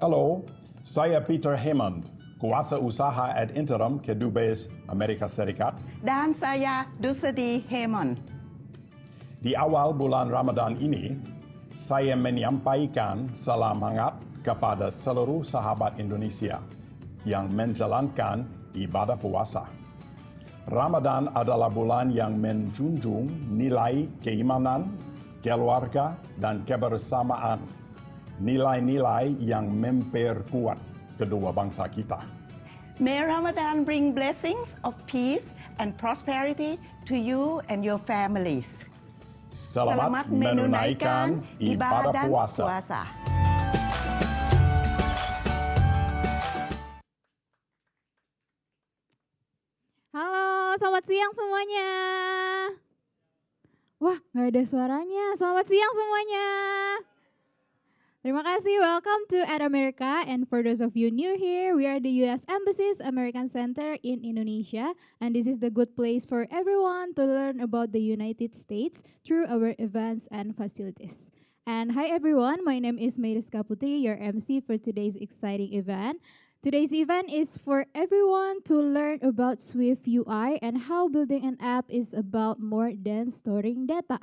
Halo, saya Peter Hammond, kuasa usaha ad interim Kedubes Amerika Serikat. Dan saya Dusedi Hammond. Di awal bulan Ramadan ini, saya menyampaikan salam hangat kepada seluruh sahabat Indonesia yang menjalankan ibadah puasa. Ramadan adalah bulan yang menjunjung nilai keimanan, keluarga, dan kebersamaan. Nilai-nilai yang memperkuat kedua bangsa kita. May Ramadan bring blessings of peace and prosperity to you and your families. Selamat menunaikan ibadah puasa. Halo, selamat siang semuanya. Wah, nggak ada suaranya. Selamat siang semuanya. Terima kasih, welcome to Ad America. And for those of you new here, we are the U.S. Embassy's American Center in Indonesia. And this is the good place for everyone to learn about the United States through our events and facilities. And hi everyone, my name is Meriska Putri, your MC for today's exciting event. Today's event is for everyone to learn about SwiftUI and how building an app is about more than storing data.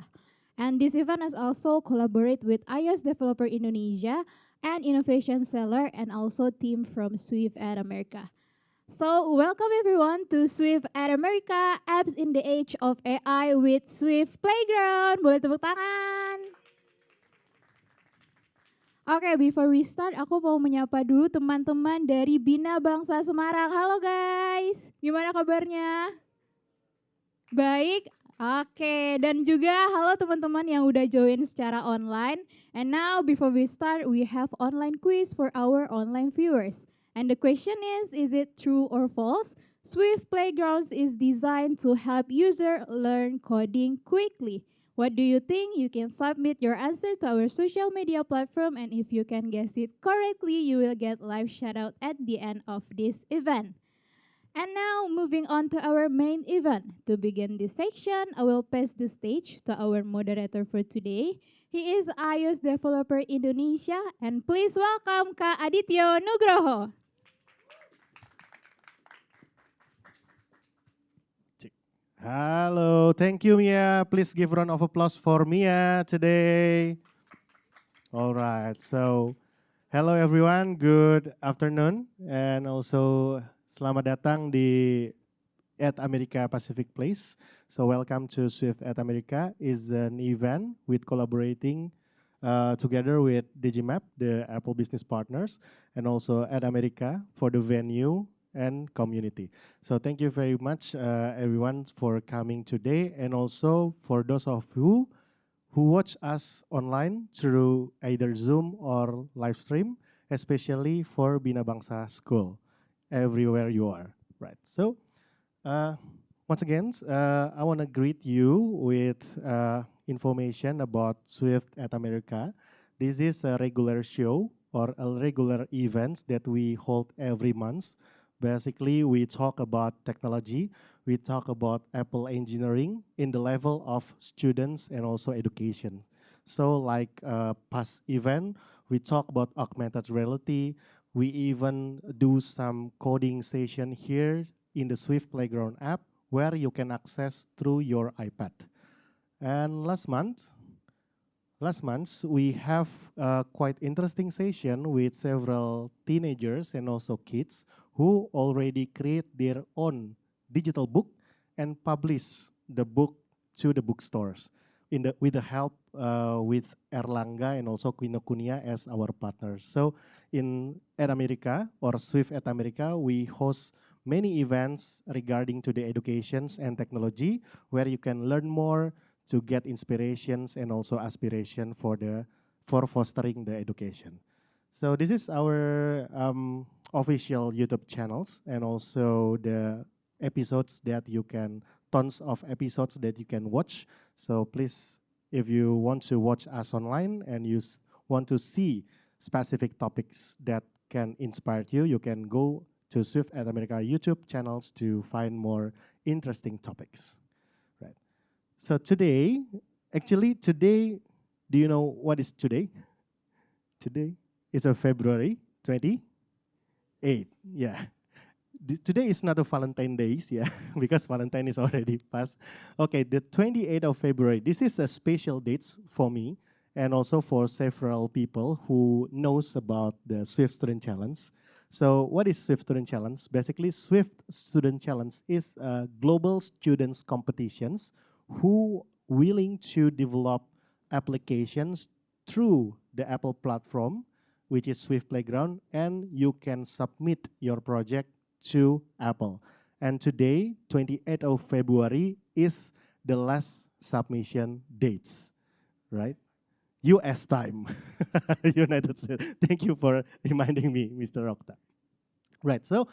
And this event is also collaborate with iOS Developer Indonesia and Innovation Seller and also team from Swift at America. So welcome everyone to Swift at America, apps in the age of AI with Swift Playground. Boleh tepuk tangan. Oke, before we start, aku mau menyapa dulu teman-teman dari Bina Bangsa Semarang. Halo guys, gimana kabarnya? Baik. Oke, dan juga halo teman-teman yang udah join secara online. And now before we start, we have online quiz for our online viewers. And the question is it true or false? Swift Playgrounds is designed to help user learn coding quickly. What do you think? You can submit your answer to our social media platform, and if you can guess it correctly, you will get live shout out at the end of this event. And now, moving on to our main event. To begin this section, I will pass the stage to our moderator for today. He is iOS Developer Indonesia, and please welcome Kak Adityo Nugroho. Hello, thank you, Mia. Please give a round of applause for Mia today. All right, so hello everyone, good afternoon, and also selamat datang di At America Pacific Place. So welcome to Swift at America is an event with collaborating together with Digimap, the Apple business partners, and also At America for the venue and community. So thank you very much everyone for coming today, and also for those of you who watch us online through either Zoom or live stream, especially for Bina Bangsa School, everywhere you are, right? So once again, I want to greet you with information about Swift at America. This is a regular show or a regular event that we hold every month. Basically, we talk about technology, we talk about Apple engineering in the level of students and also education. So like past event, we talk about augmented reality, we even do some coding session here in the Swift Playground app where you can access through your iPad. And last month we have a quite interesting session with several teenagers and also kids who already create their own digital book and publish the book to the bookstores with the help with Erlangga and also Kinokuniya as our partners. So at America or Swift at America, we host many events regarding to the educations and technology where you can learn more to get inspirations and also aspiration for fostering the education. So this is our official YouTube channels and also the episodes that you can, tons of episodes that you can watch. So please, if you want to watch us online and you want to see specific topics that can inspire you, you can go to Swift at America YouTube channels to find more interesting topics. Right. So today, do you know what is today? Today is February 28. Yeah. Today is not a Valentine Days, yeah, because Valentine is already past. Okay, the 28th of February. This is a special date for me and also for several people who knows about the Swift Student Challenge. So what is Swift Student Challenge? Basically, Swift Student Challenge is a global students competitions who willing to develop applications through the Apple platform, which is Swift Playground, and you can submit your project to Apple. And today, 28th of February, is the last submission dates, right? US time, United States. Thank you for reminding me, Mr. Okta. Right, so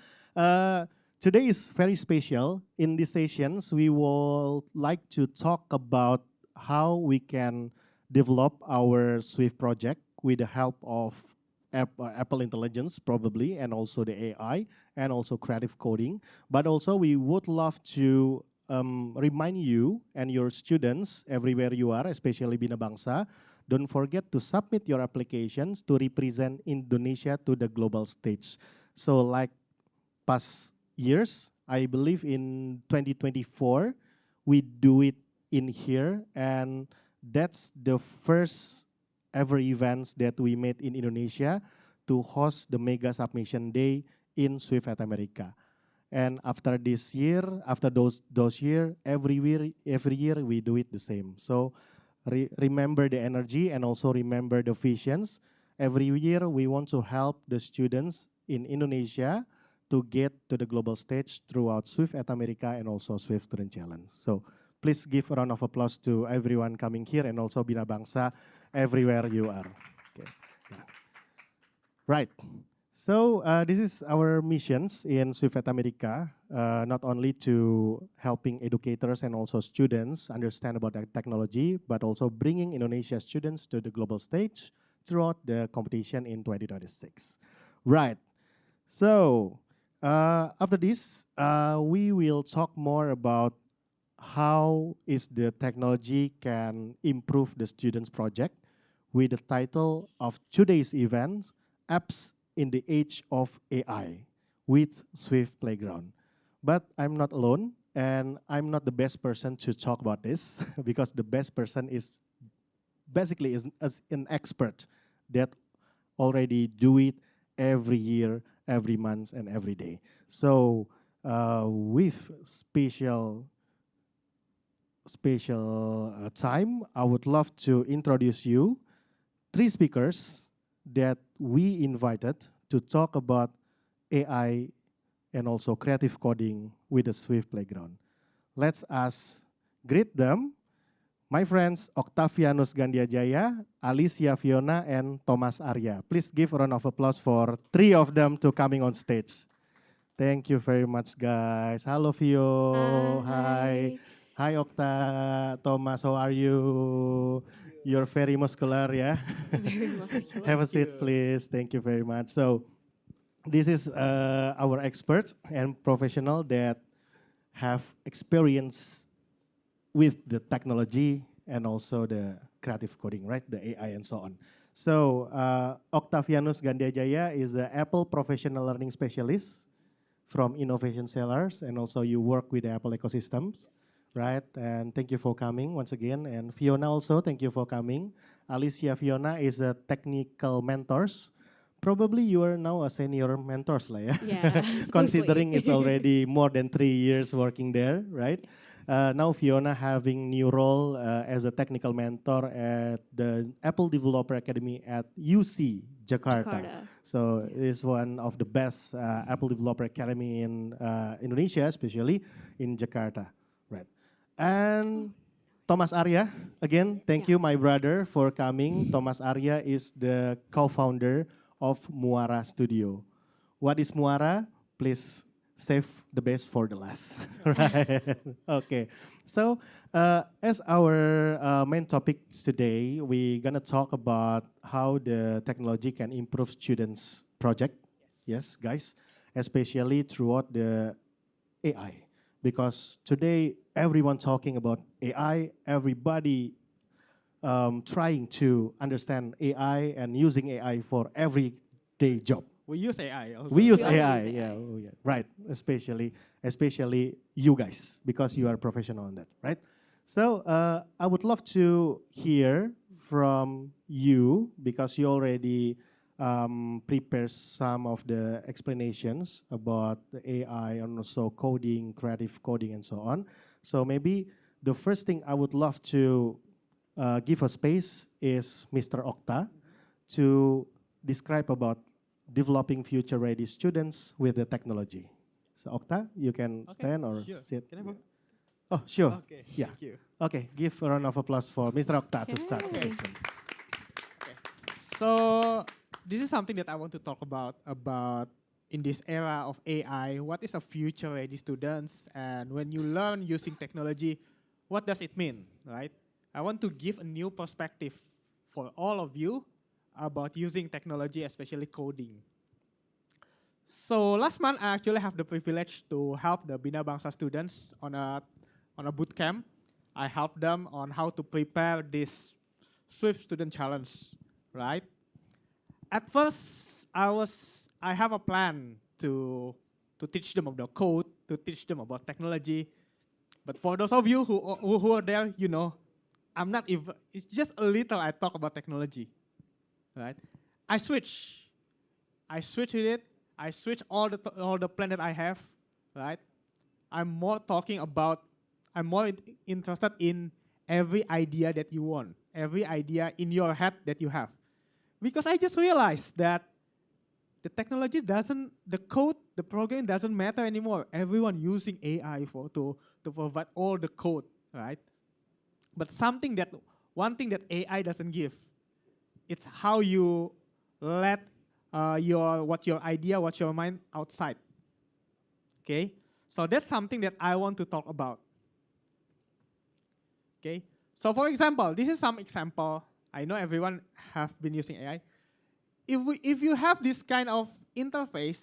today is very special. In these sessions, we will like to talk about how we can develop our Swift project with the help of Apple Intelligence, probably, and also the AI, and also creative coding. But also, we would love to remind you and your students everywhere you are, especially Bina Bangsa, don't forget to submit your applications to represent Indonesia to the global stage. So like past years, I believe in 2024, we do it in here, and that's the first ever events that we made in Indonesia to host the Mega Submission Day in Swift at America. And after this year, after those year, every year we do it the same. So remember the energy and also remember the visions. Every year we want to help the students in Indonesia to get to the global stage throughout Swift at America and also Swift Student Challenge. So please give a round of applause to everyone coming here and also Bina Bangsa everywhere you are. Okay. Yeah. Right. So this is our missions in Swift at America, not only to helping educators and also students understand about the technology, but also bringing Indonesia students to the global stage throughout the competition in 2026. Right. So after this, we will talk more about how is the technology can improve the students' project with the title of today's event, Apps in the Age of AI with Swift Playground. But I'm not alone, and I'm not the best person to talk about this because the best person is basically is an expert that already do it every year, every month, and every day. So with special time, I would love to introduce you 3 speakers that we invited to talk about AI and also creative coding with the Swift Playground. Let's us greet them. My friends, Octavianus Gandyajaya, Alicia Fiona, and Thomas Arya. Please give a round of applause for 3 of them to coming on stage. Thank you very much, guys. Hello, Fio. Hi. Hi, Okta. Thomas, how are you? You're very muscular, yeah? Very muscular. Have a seat, please. Thank you very much. So, this is our experts and professional that have experience with the technology and also the creative coding, right? The AI and so on. So, Octavianus Gandyajaya is an Apple Professional Learning Specialist from Innovation Sellers, and also you work with the Apple ecosystems, right? And thank you for coming once again. And Fiona also, thank you for coming. Alicia Fiona is a technical mentors. Probably you are now a senior mentors lah ya. Yeah, Considering it's supposedly. already more than 3 years working there, right? Now Fiona having new role as a technical mentor at the Apple Developer Academy at UC Jakarta. So it's one of the best Apple Developer Academy in Indonesia, especially in Jakarta, right? And Thomas Arya, again, thank you, my brother, for coming. Thomas Arya is the co-founder of Muara Studio. What is Muara? Please save the best for the last, right? Okay, so as our main topic today, we're gonna talk about how the technology can improve students' project. Yes, guys, especially throughout the AI, because today everyone talking about AI, everybody trying to understand AI and using AI for everyday job. We use AI also. We use We all AI, use yeah, AI. oh, yeah, right. Especially you guys, because you are professional on that, right? So I would love to hear from you because you already prepare some of the explanations about the AI and also coding, creative coding, and so on. So maybe the first thing I would love to give a space is Mr. Okta to describe about developing future-ready students with the technology. So Okta, you can stand or sure. sit. Can I move? Oh, sure. Okay, Yeah. thank you. Okay, give a round of applause for Mr. Okta to start the Okay. session. So this is something that I want to talk about in this era of AI. What is a future-ready students, and when you learn using technology, what does it mean, right? I want to give a new perspective for all of you about using technology, especially coding. So last month, I actually have the privilege to help the Bina Bangsa students on a boot camp. I helped them on how to prepare this Swift Student Challenge, right? At first, I have a plan to teach them about code, to teach them about technology. But for those of you who are there, you know, I'm not even. It's just a little I talk about technology, right? I switch with it. I switch all the plan that I have, right? I'm more talking about. I'm more interested in every idea that you want, every idea in your head that you have, because I just realized that the technology doesn't, the code, the programming doesn't matter anymore. Everyone using AI to provide all the code, right? But one thing that AI doesn't give, it's how you let what's your mind outside. Okay, so that's something that I want to talk about. Okay, so for example, this is some example. I know everyone have been using AI. If you have this kind of interface,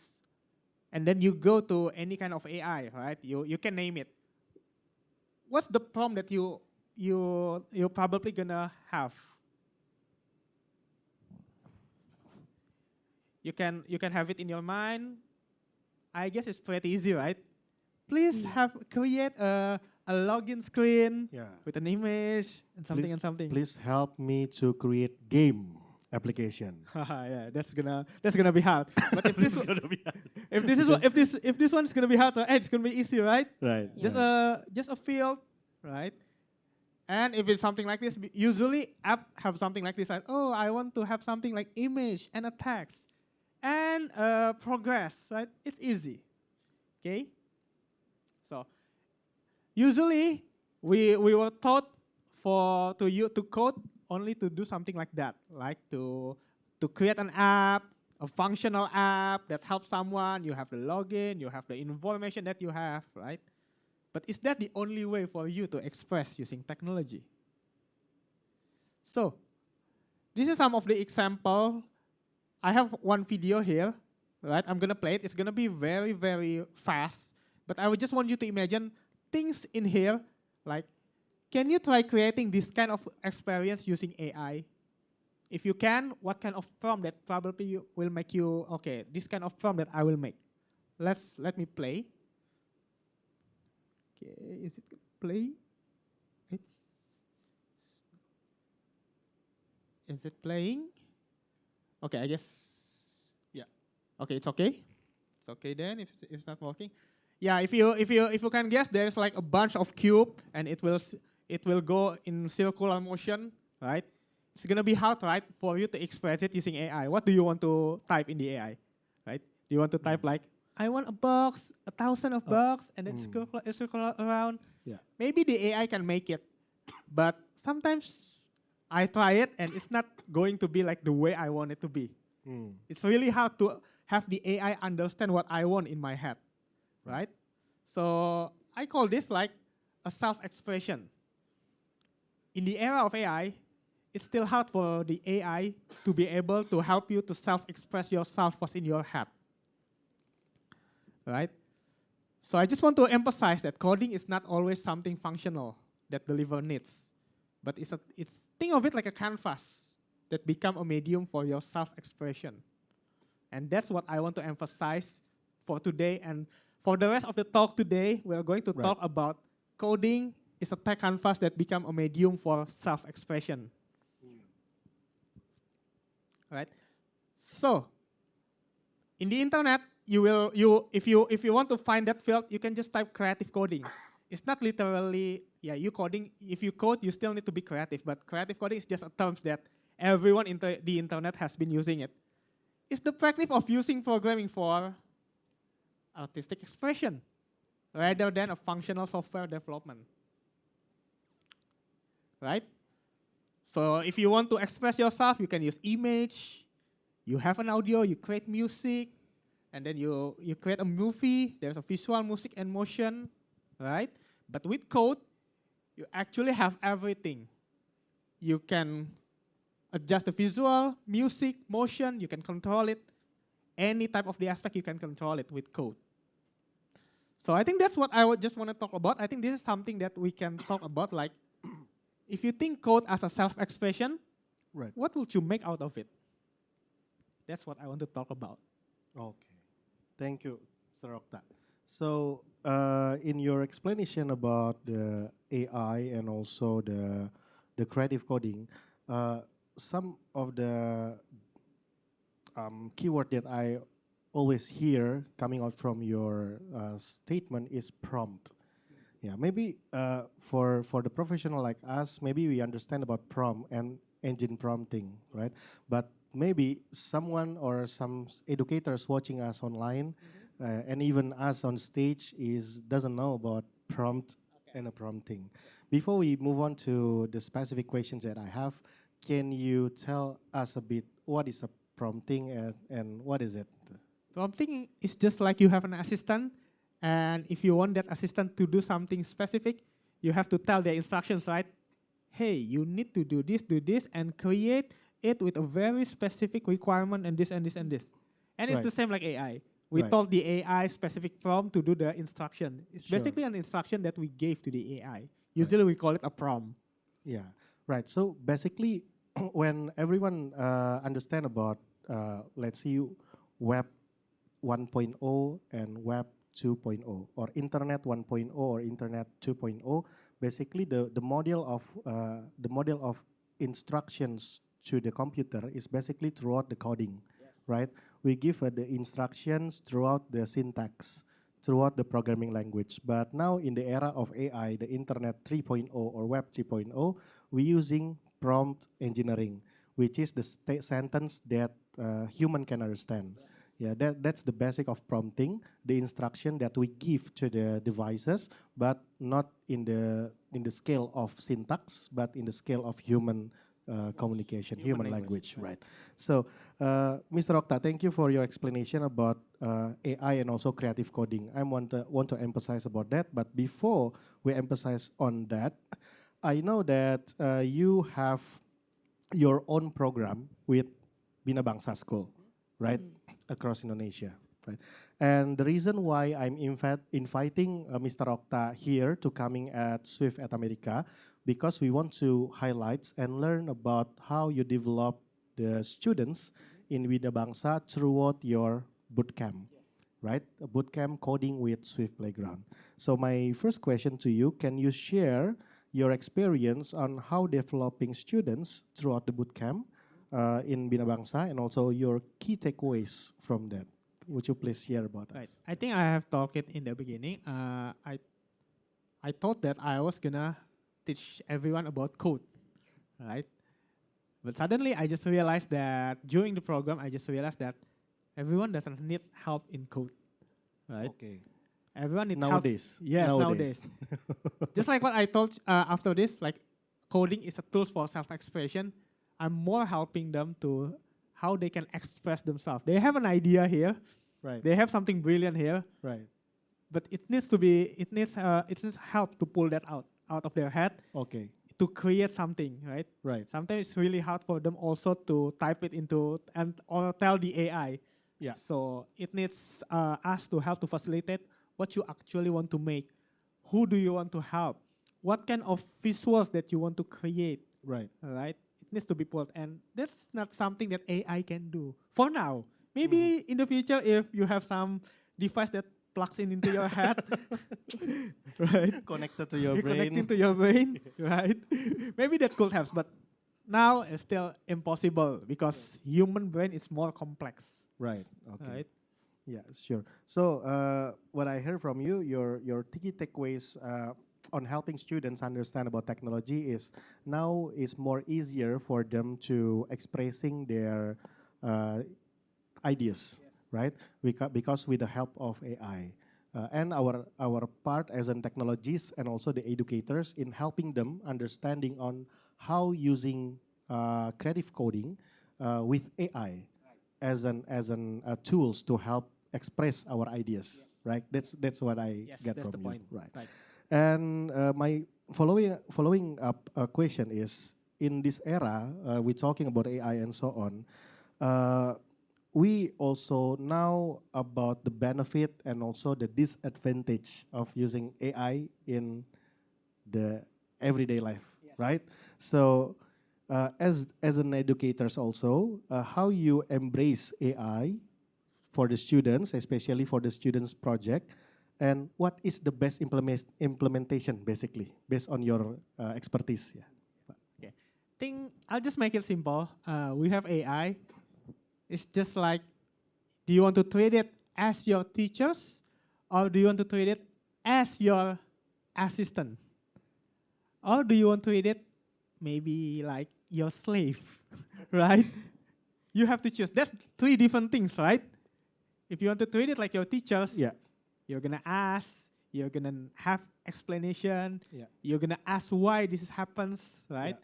and then you go to any kind of AI, right? You can name it. What's the prompt that you're probably gonna have? You can have it in your mind. I guess it's pretty easy, right? Please create a login screen with an image and something and something. Please help me to create game application. Yeah, that's gonna be hard. But if this if this one is gonna be hard, it's gonna be easy, right? Right. Just a field, right? And if it's something like this, usually app have something like this. Like, oh, I want to have something like image and a text and progress, right? It's easy. Okay. So usually we were taught to code only to do something like that, like to create an app, a functional app that helps someone. You have the login, you have the information that you have, right? But is that the only way for you to express using technology? So this is some of the example. I have one video here, right? I'm gonna play it. It's gonna be very, very fast. But I would just want you to imagine things in here, like, can you try creating this kind of experience using AI? If you can, what kind of prompt that probably will make you, okay, this kind of prompt that I will make. Let me play. Okay, is it play? Is it playing? Okay, I guess, yeah. Okay, it's okay. It's okay then if it's not working. Yeah, if you can guess, there's like a bunch of cube and it will go in circular motion, right? It's gonna be hard, right, for you to express it using AI. What do you want to type in the AI, right? Do you want to type like, I want a box, 1,000 of box, and then circle around? Yeah. Maybe the AI can make it, but sometimes I try it and it's not going to be like the way I want it to be. It's really hard to have the AI understand what I want in my head, right? So I call this like a self-expression. In the era of AI, it's still hard for the AI to be able to help you to self-express yourself what's in your head, right? So I just want to emphasize that coding is not always something functional that deliver needs, but it's think of it like a canvas that become a medium for your self-expression, And that's what I want to emphasize for today. And for the rest of the talk today, we are going to talk about coding is a tech canvas that become a medium for self-expression. Right? So, in the internet, if you want to find that field, you can just type creative coding. It's not literally, you coding. If you code, you still need to be creative. But creative coding is just a term that everyone in the internet has been using it. It's the practice of using programming for artistic expression rather than a functional software development. Right? So if you want to express yourself, you can use image. You have an audio, you create music, and then you create a movie. There's a visual, music, and motion, right? But with code, you actually have everything. You can adjust the visual, music, motion, you can control it. Any type of the aspect, you can control it with code. So I think that's what I would just want to talk about. I think this is something that we can talk about, like, if you think code as a self-expression, what would you make out of it? That's what I want to talk about. Okay. Thank you, Mr. Okta. So in your explanation about the AI and also the creative coding, some of the keyword that I always hear coming out from your statement is prompt. Yeah, maybe for the professional like us, maybe we understand about prompt and engine prompting, right? But maybe someone or some educators watching us online and even us on stage doesn't know about prompt and a prompting. Before we move on to the specific questions that I have, can you tell us a bit what is a prompting and what is it? Prompting is just like you have an assistant, and if you want that assistant to do something specific, you have to tell the instructions, right? Hey, you need to do this, and create it with a very specific requirement and this and this and this. And it's the same like AI. We told the AI specific prompt to do the instruction. It's basically an instruction that we gave to the AI. Usually we call it a prompt. Yeah, right. So basically, when everyone understand about, let's see, Web 1.0 and Web 2.0, or Internet 1.0 or Internet 2.0, basically the model of instructions to the computer is basically throughout the coding, right? We give the instructions throughout the syntax, throughout the programming language. But now in the era of AI, the Internet 3.0 or Web 3.0, we're using prompt engineering, which is the sentence that human can understand. Yeah, that's the basic of prompting, the instruction that we give to the devices, but not in the scale of syntax, but in the scale of human communication, human language, right? So, Mr. Okta, thank you for your explanation about AI and also creative coding. I want to emphasize about that, but before we emphasize on that, I know that you have your own program with Bina Bangsa School, right? Across Indonesia, right? And the reason why I'm inviting Mr. Okta here to coming at Swift at America, because we want to highlight and learn about how you develop the students in Bina Bangsa throughout your bootcamp, right? A bootcamp coding with Swift Playground. So my first question to you, can you share your experience on how developing students throughout the bootcamp in Bina Bangsa, and also your key takeaways from that? Would you please share about Right. us? I think I have talked it in the beginning. I thought that I was gonna teach everyone about code, right? But suddenly I just realized that during the program, I just realized that everyone doesn't need help in code, right? Okay. Everyone needs Nowadays. help. Yes, nowadays. Just like what I told after this, like coding is a tool for self-expression. I'm more helping them to how they can express themselves. They have an idea here. Right. They have something brilliant here. Right. But it needs help to pull that out of their head. Okay. To create something, right? Right. Sometimes it's really hard for them also to type it into or tell the AI. Yeah. So it needs us to help to facilitate what you actually want to make. Who do you want to help? What kind of visuals that you want to create? Right. All right. It needs to be pulled, and that's not something that AI can do for now. Maybe in the future, if you have some device that plugs into your head, right? Connected to your You're brain. connecting to your brain, right? Maybe that could help, but now it's still impossible because human brain is more complex, Right. Okay. right? Yeah, sure. So what I heard from you, your key takeaways on helping students understand about technology is now is more easier for them to expressing their ideas, right? Because with the help of AI. And our part as an technologists and also the educators in helping them understanding on how using creative coding with AI as an tools to help express our ideas, right? That's what I Yes, get that's from the you, point. right? Right. And my following up question is, in this era, we're talking about AI and so on. We also know about the benefit and also the disadvantage of using AI in the everyday life, right? So, as an educators also, how you embrace AI for the students, especially for the students project, and what is the best implementation basically based on your expertise? Yeah. Okay. Think I'll just make it simple. We have AI. It's just like, do you want to treat it as your teachers, or do you want to treat it as your assistant, or do you want to treat it maybe like your slave, right? You have to choose. That's three different things, right? If you want to treat it like your teachers, Yeah. you're gonna ask, you're gonna have explanation, Yeah. you're gonna ask why this happens, right?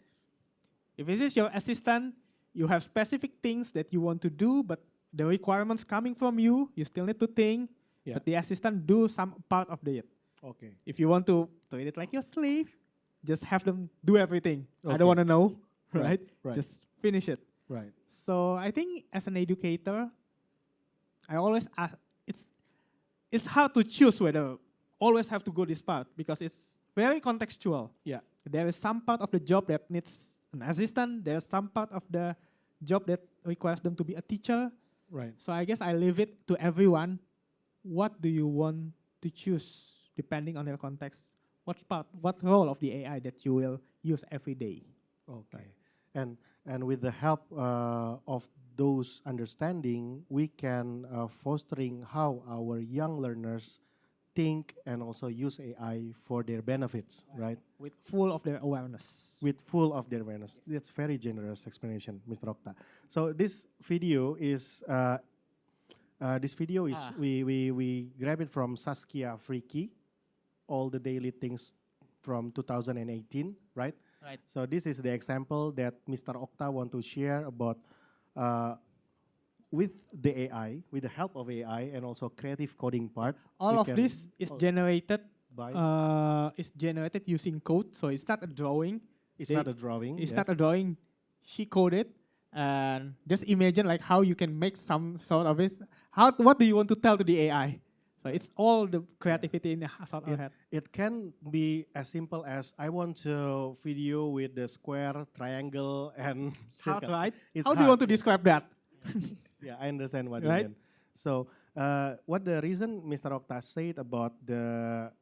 If this is your assistant, you have specific things that you want to do, but the requirements coming from you, you still need to think, Yeah. but the assistant do some part of it. Okay. If you want to treat it like your slave, just have them do everything. I Okay. don't want to know, Right, right? right. Just finish it. Right. So I think as an educator, I always ask, it's hard to choose whether always have to go this part because it's very contextual. Yeah. There is some part of the job that needs an assistant. There's some part of the job that requires them to be a teacher. Right. So I guess I leave it to everyone. What do you want to choose depending on your context? What role of the AI that you will use every day? Okay. And with the help of those understanding, we can fostering how our young learners think and also use AI for their benefits, right? With full of their awareness. With full of their awareness. That's very generous explanation, Mr. Okta. So this video is we grab it from Saskia Friki, all the daily things from 2018, right? Right. So this is the example that Mr. Okta want to share about with the AI, with the help of AI and also creative coding part. All of this is generated by is generated using code. So it's not a drawing. it's not a drawing. It's yes. not a drawing. She coded, and just imagine like how you can make some sort of this. What do you want to tell to the AI? So it's all the creativity in the sort of head. It can be as simple as I want to video with the square, triangle, and Hard, circle. right? It's How do you hard. want to describe that? Yeah, I understand what Right? you mean. So, what the reason Mr. Okta said about the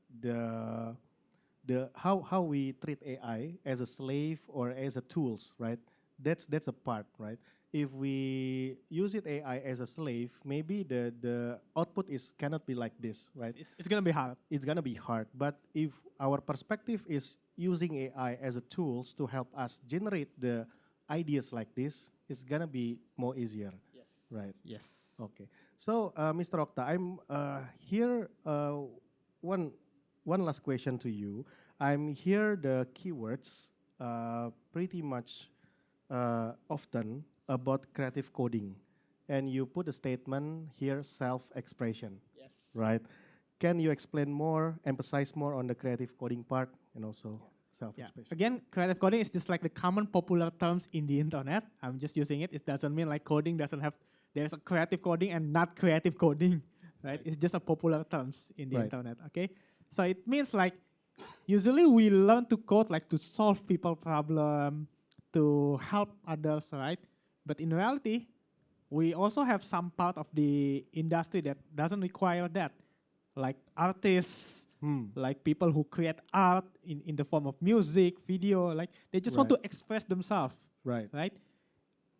how we treat AI as a slave or as a tools, right? That's a part, right? If we use it AI as a slave, maybe the output cannot be like this, right? It's gonna be hard. It's gonna be hard. But if our perspective is using AI as a tools to help us generate the ideas like this, it's gonna be more easier. Yes. Right. Yes. Okay. So, Mr. Okta, I'm here. One last question to you. I'm here the keywords pretty much often about creative coding, and you put a statement here, self-expression. Yes. Right. Can you explain more, emphasize more on the creative coding part and also self-expression? Again, creative coding is just like the common popular terms in the internet. I'm just using it. It doesn't mean like coding doesn't have, there's a creative coding and not creative coding, right? It's just a popular terms in the internet, okay? So it means like, usually we learn to code like to solve people problem, to help others, right? But in reality, we also have some part of the industry that doesn't require that, like artists, like people who create art in the form of music, video, like they just want to express themselves, Right. right?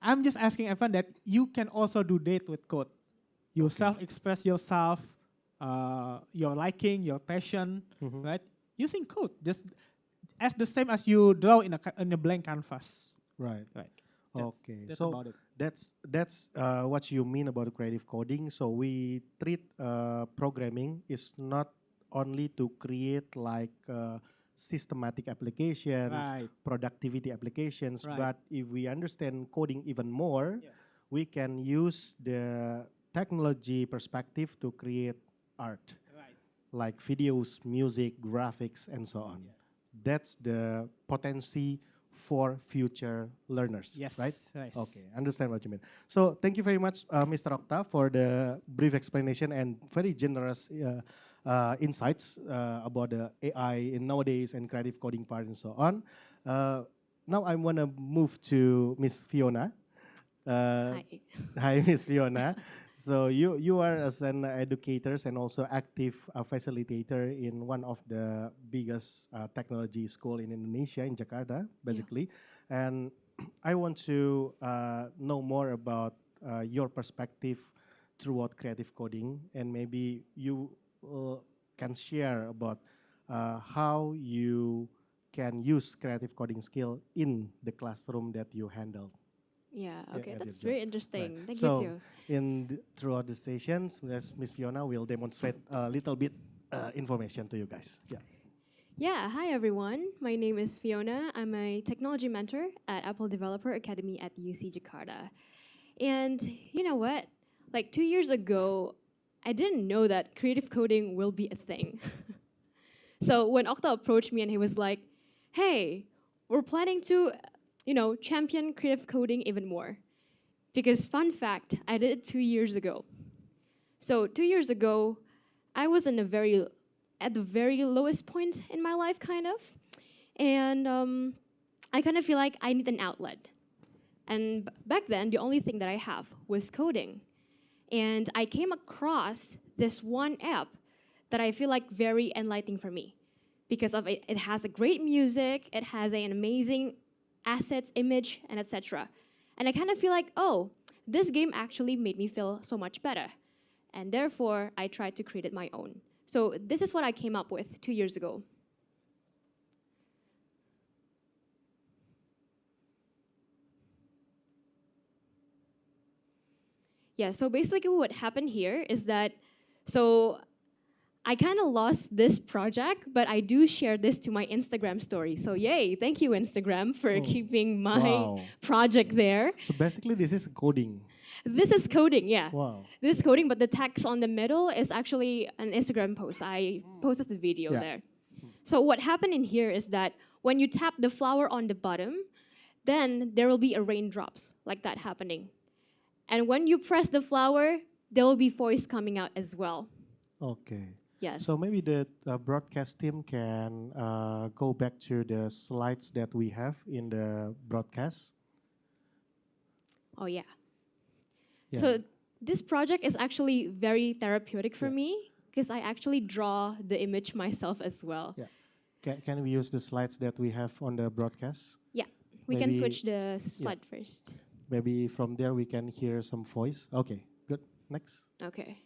I'm just asking everyone that you can also do that with code. You self-express yourself, your liking, your passion, right? Using code, just as the same as you draw in a blank canvas. Right. Right. That's so about it. that's what you mean about creative coding. So we treat programming is not only to create like systematic applications, Right. productivity applications, Right. but if we understand coding even more, we can use the technology perspective to create art, Right. like videos, music, graphics, and so on. That's the potency for future learners, Yes. right? Right. Okay, understand what you mean. So thank you very much, Mr. Okta, for the brief explanation and very generous insights about the AI in nowadays and creative coding part and so on. Now I want to move to Miss Fiona. Hi. Hi, Miss Fiona. So you are as an educator and also active facilitator in one of the biggest technology school in Indonesia, in Jakarta, basically. And I want to know more about your perspective throughout creative coding, and maybe you can share about how you can use creative coding skill in the classroom that you handle. Yeah, Yeah, okay, at that's your very job. interesting. Right. Thank So you, too. throughout the sessions, Miss Fiona will demonstrate a little bit information to you guys. Yeah. Yeah, hi everyone. My name is Fiona. I'm a technology mentor at Apple Developer Academy at UC Jakarta. And you know what? Like 2 years ago, I didn't know that creative coding will be a thing. So when Okta approached me and he was like, hey, we're planning to, champion creative coding even more. Because fun fact, I did it 2 years ago. So 2 years ago, I was at the very lowest point in my life, kind of. And I kind of feel like I need an outlet. And back then, the only thing that I have was coding. And I came across this one app that I feel like very enlightening for me. Because of it has a great music, it has an amazing assets, image, and etc. And I kind of feel like, oh, this game actually made me feel so much better. And therefore, I tried to create it my own. So this is what I came up with 2 years ago. Yeah, so basically what happened here is that, so I kind of lost this project, but I do share this to my Instagram story. So yay, thank you Instagram for keeping my project there. So basically this is coding. This is coding, yeah. Wow. This is coding, but the text on the middle is actually an Instagram post. I posted the video there. So what happened in here is that when you tap the flower on the bottom, then there will be a raindrops like that happening. And when you press the flower, there will be voice coming out as well. Okay. Yes. So maybe the broadcast team can go back to the slides that we have in the broadcast. Oh, yeah. So this project is actually very therapeutic for me because I actually draw the image myself as well. Yeah. Can we use the slides that we have on the broadcast? Yeah, we can switch the slide first. Maybe from there we can hear some voice. Okay, good. Next. Okay.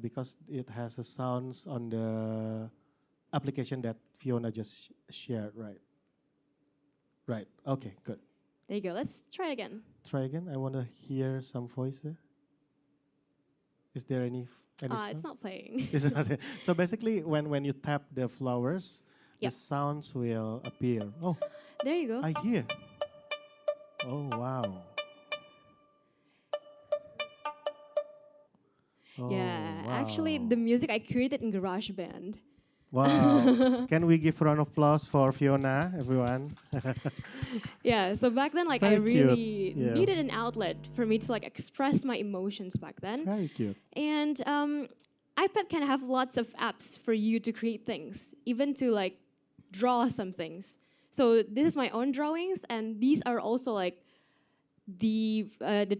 Because it has a sounds on the application that Fiona just shared, right? Right. Okay, good. There you go. Let's try it again. Try again. I want to hear some voice there. Is there any sound? It's not playing. It's not. So basically, when you tap the flowers, the sounds will appear. Oh, there you go. I hear. Oh, wow. Oh, Yeah, wow. actually, the music I created in GarageBand. Wow. Can we give a round of applause for Fiona, everyone? Yeah, so back then, like, Very I really cute. Yeah. needed an outlet for me to, like, express my emotions back then. Very cute. And iPad can have lots of apps for you to create things, even to, like, draw some things. So this is my own drawings, and these are also, like, the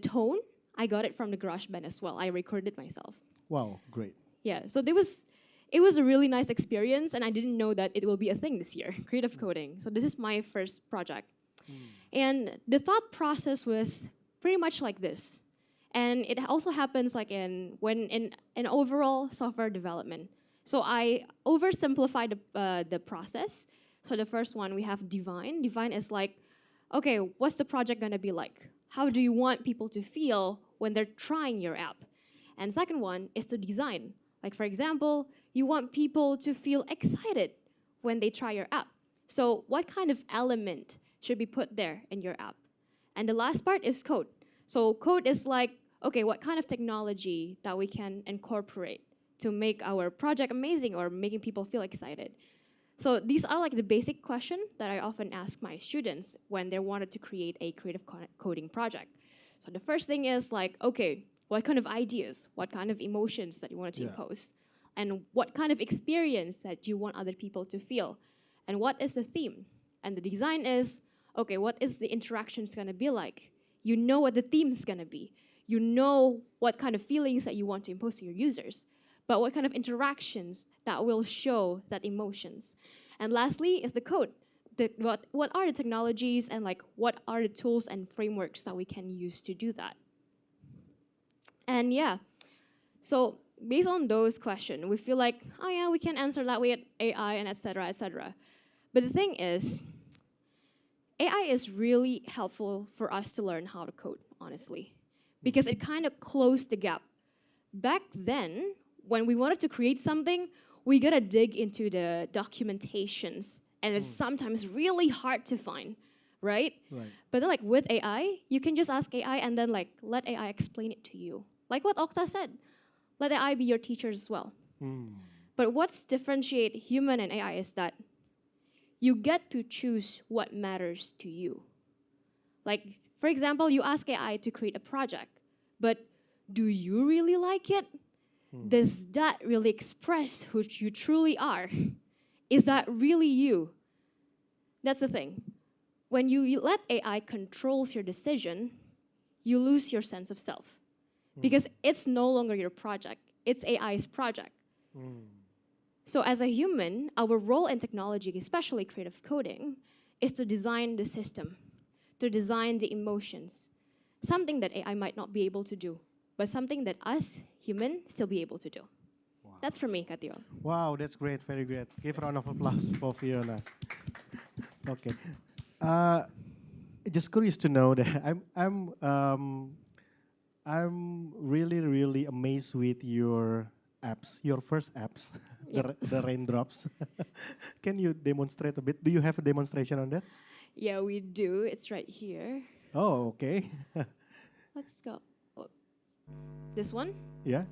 tone, I got it from the GarageBand as well. I recorded it myself. Wow, great. Yeah, so it was a really nice experience, and I didn't know that it will be a thing this year, creative coding. So this is my first project. And the thought process was pretty much like this. And it also happens like in overall software development. So I oversimplified the process. So the first one, we have define. Define is like, okay, what's the project gonna be like? How do you want people to feel when they're trying your app? And second one is to design. Like for example, you want people to feel excited when they try your app. So what kind of element should be put there in your app? And the last part is code. So code is like, okay, what kind of technology that we can incorporate to make our project amazing or making people feel excited? So these are like the basic questions that I often ask my students when they wanted to create a creative coding project. So the first thing is like, okay, what kind of ideas, what kind of emotions that you wanted to impose, and what kind of experience that you want other people to feel, and what is the theme? And the design is, okay, what is the interactions gonna be like? You know what the theme is gonna be. You know what kind of feelings that you want to impose to your users, but what kind of interactions that will show that emotions. And lastly is the code. What are the technologies and like what are the tools and frameworks that we can use to do that? And yeah, so based on those questions, we feel like, oh yeah, we can answer that with AI and et cetera, et cetera. But the thing is, AI is really helpful for us to learn how to code, honestly, because it kind of closed the gap. Back then, when we wanted to create something, we gotta dig into the documentations, and it's sometimes really hard to find, right? Right. But then, like with AI, you can just ask AI and then like let AI explain it to you. Like what Okta said, let AI be your teacher as well. But what's differentiate human and AI is that you get to choose what matters to you. Like, for example, you ask AI to create a project, but do you really like it? Does that really express who you truly are? Is that really you? That's the thing. When you let AI controls your decision, you lose your sense of self. Because it's no longer your project, it's AI's project. So as a human, our role in technology, especially creative coding, is to design the system, to design the emotions, something that AI might not be able to do, but something that us, human, still be able to do. Wow. That's for me, Adityo. Wow, that's great, very great. Give a round of applause for Fiona. Okay. Just curious to know that I'm really amazed with your apps, your first apps, the raindrops. Can you demonstrate a bit? Do you have a demonstration on that? Yeah, we do. It's right here. Oh, okay. Let's go. Oh. This one? Yeah.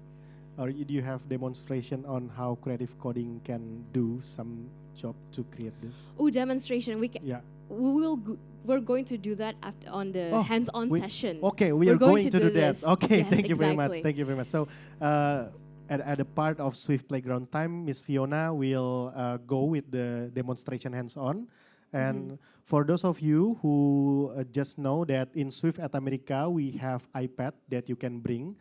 Or do you have demonstration on how creative coding can do some job to create this? Oh, demonstration. We can. Yeah. We're going to do that after on the hands-on session. Okay, we We're are going to do that. this. Okay, Yes, thank you very much. exactly. Thank you very much. So, at a part of Swift Playground time, Miss Fiona will go with the demonstration hands-on. And for those of you who just know that in Swift at America, we have iPad that you can bring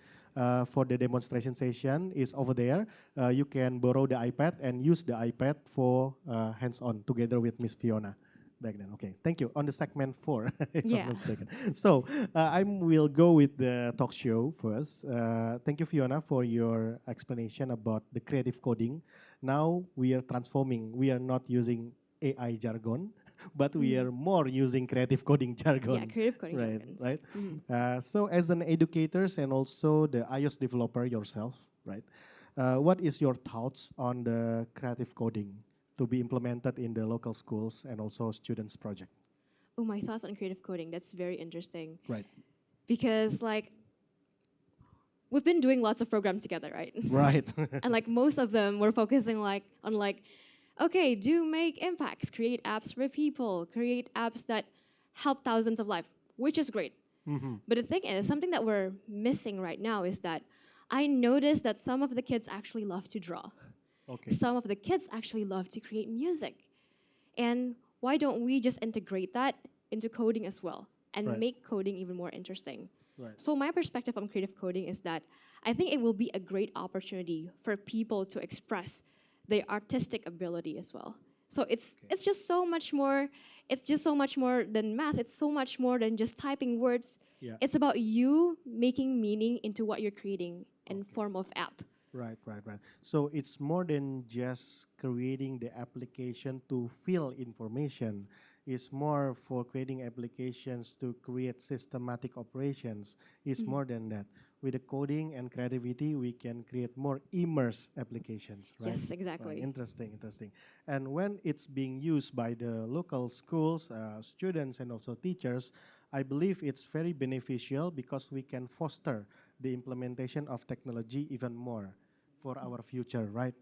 for the demonstration session is over there. You can borrow the iPad and use the iPad for hands-on together with Miss Fiona. Back then, okay. Thank you. On the segment 4, if I'm not mistaken. So I will go with the talk show first. Thank you, Fiona, for your explanation about the creative coding. Now we are transforming. We are not using AI jargon, but we are more using creative coding jargon. Yeah, creative coding right, jargons. right. So as an educators and also the iOS developer yourself, right? What is your thoughts on the creative coding to be implemented in the local schools and also students project? Oh, my thoughts on creative coding. That's very interesting. Right. Because like we've been doing lots of programs together, right? Right. And like most of them we're focusing like on like, okay, do make impacts, create apps for people, create apps that help thousands of lives, which is great. But the thing is, something that we're missing right now is that I noticed that some of the kids actually love to draw. Okay. Some of the kids actually love to create music. And why don't we just integrate that into coding as well? and Right. make coding even more interesting. Right. So my perspective on creative coding is that I think it will be a great opportunity for people to express their artistic ability as well. So it's just so much more. It's just so much more than math. It's so much more than just typing words. Yeah. It's about you making meaning into what you're creating in Okay. form of app. Right, right, right. So it's more than just creating the application to fill information. It's more for creating applications to create systematic operations. It's more than that. With the coding and creativity, we can create more immersive applications, right? Yes, exactly. Right. Interesting, interesting. And when it's being used by the local schools, students, and also teachers, I believe it's very beneficial because we can foster the implementation of technology even more for our future, right?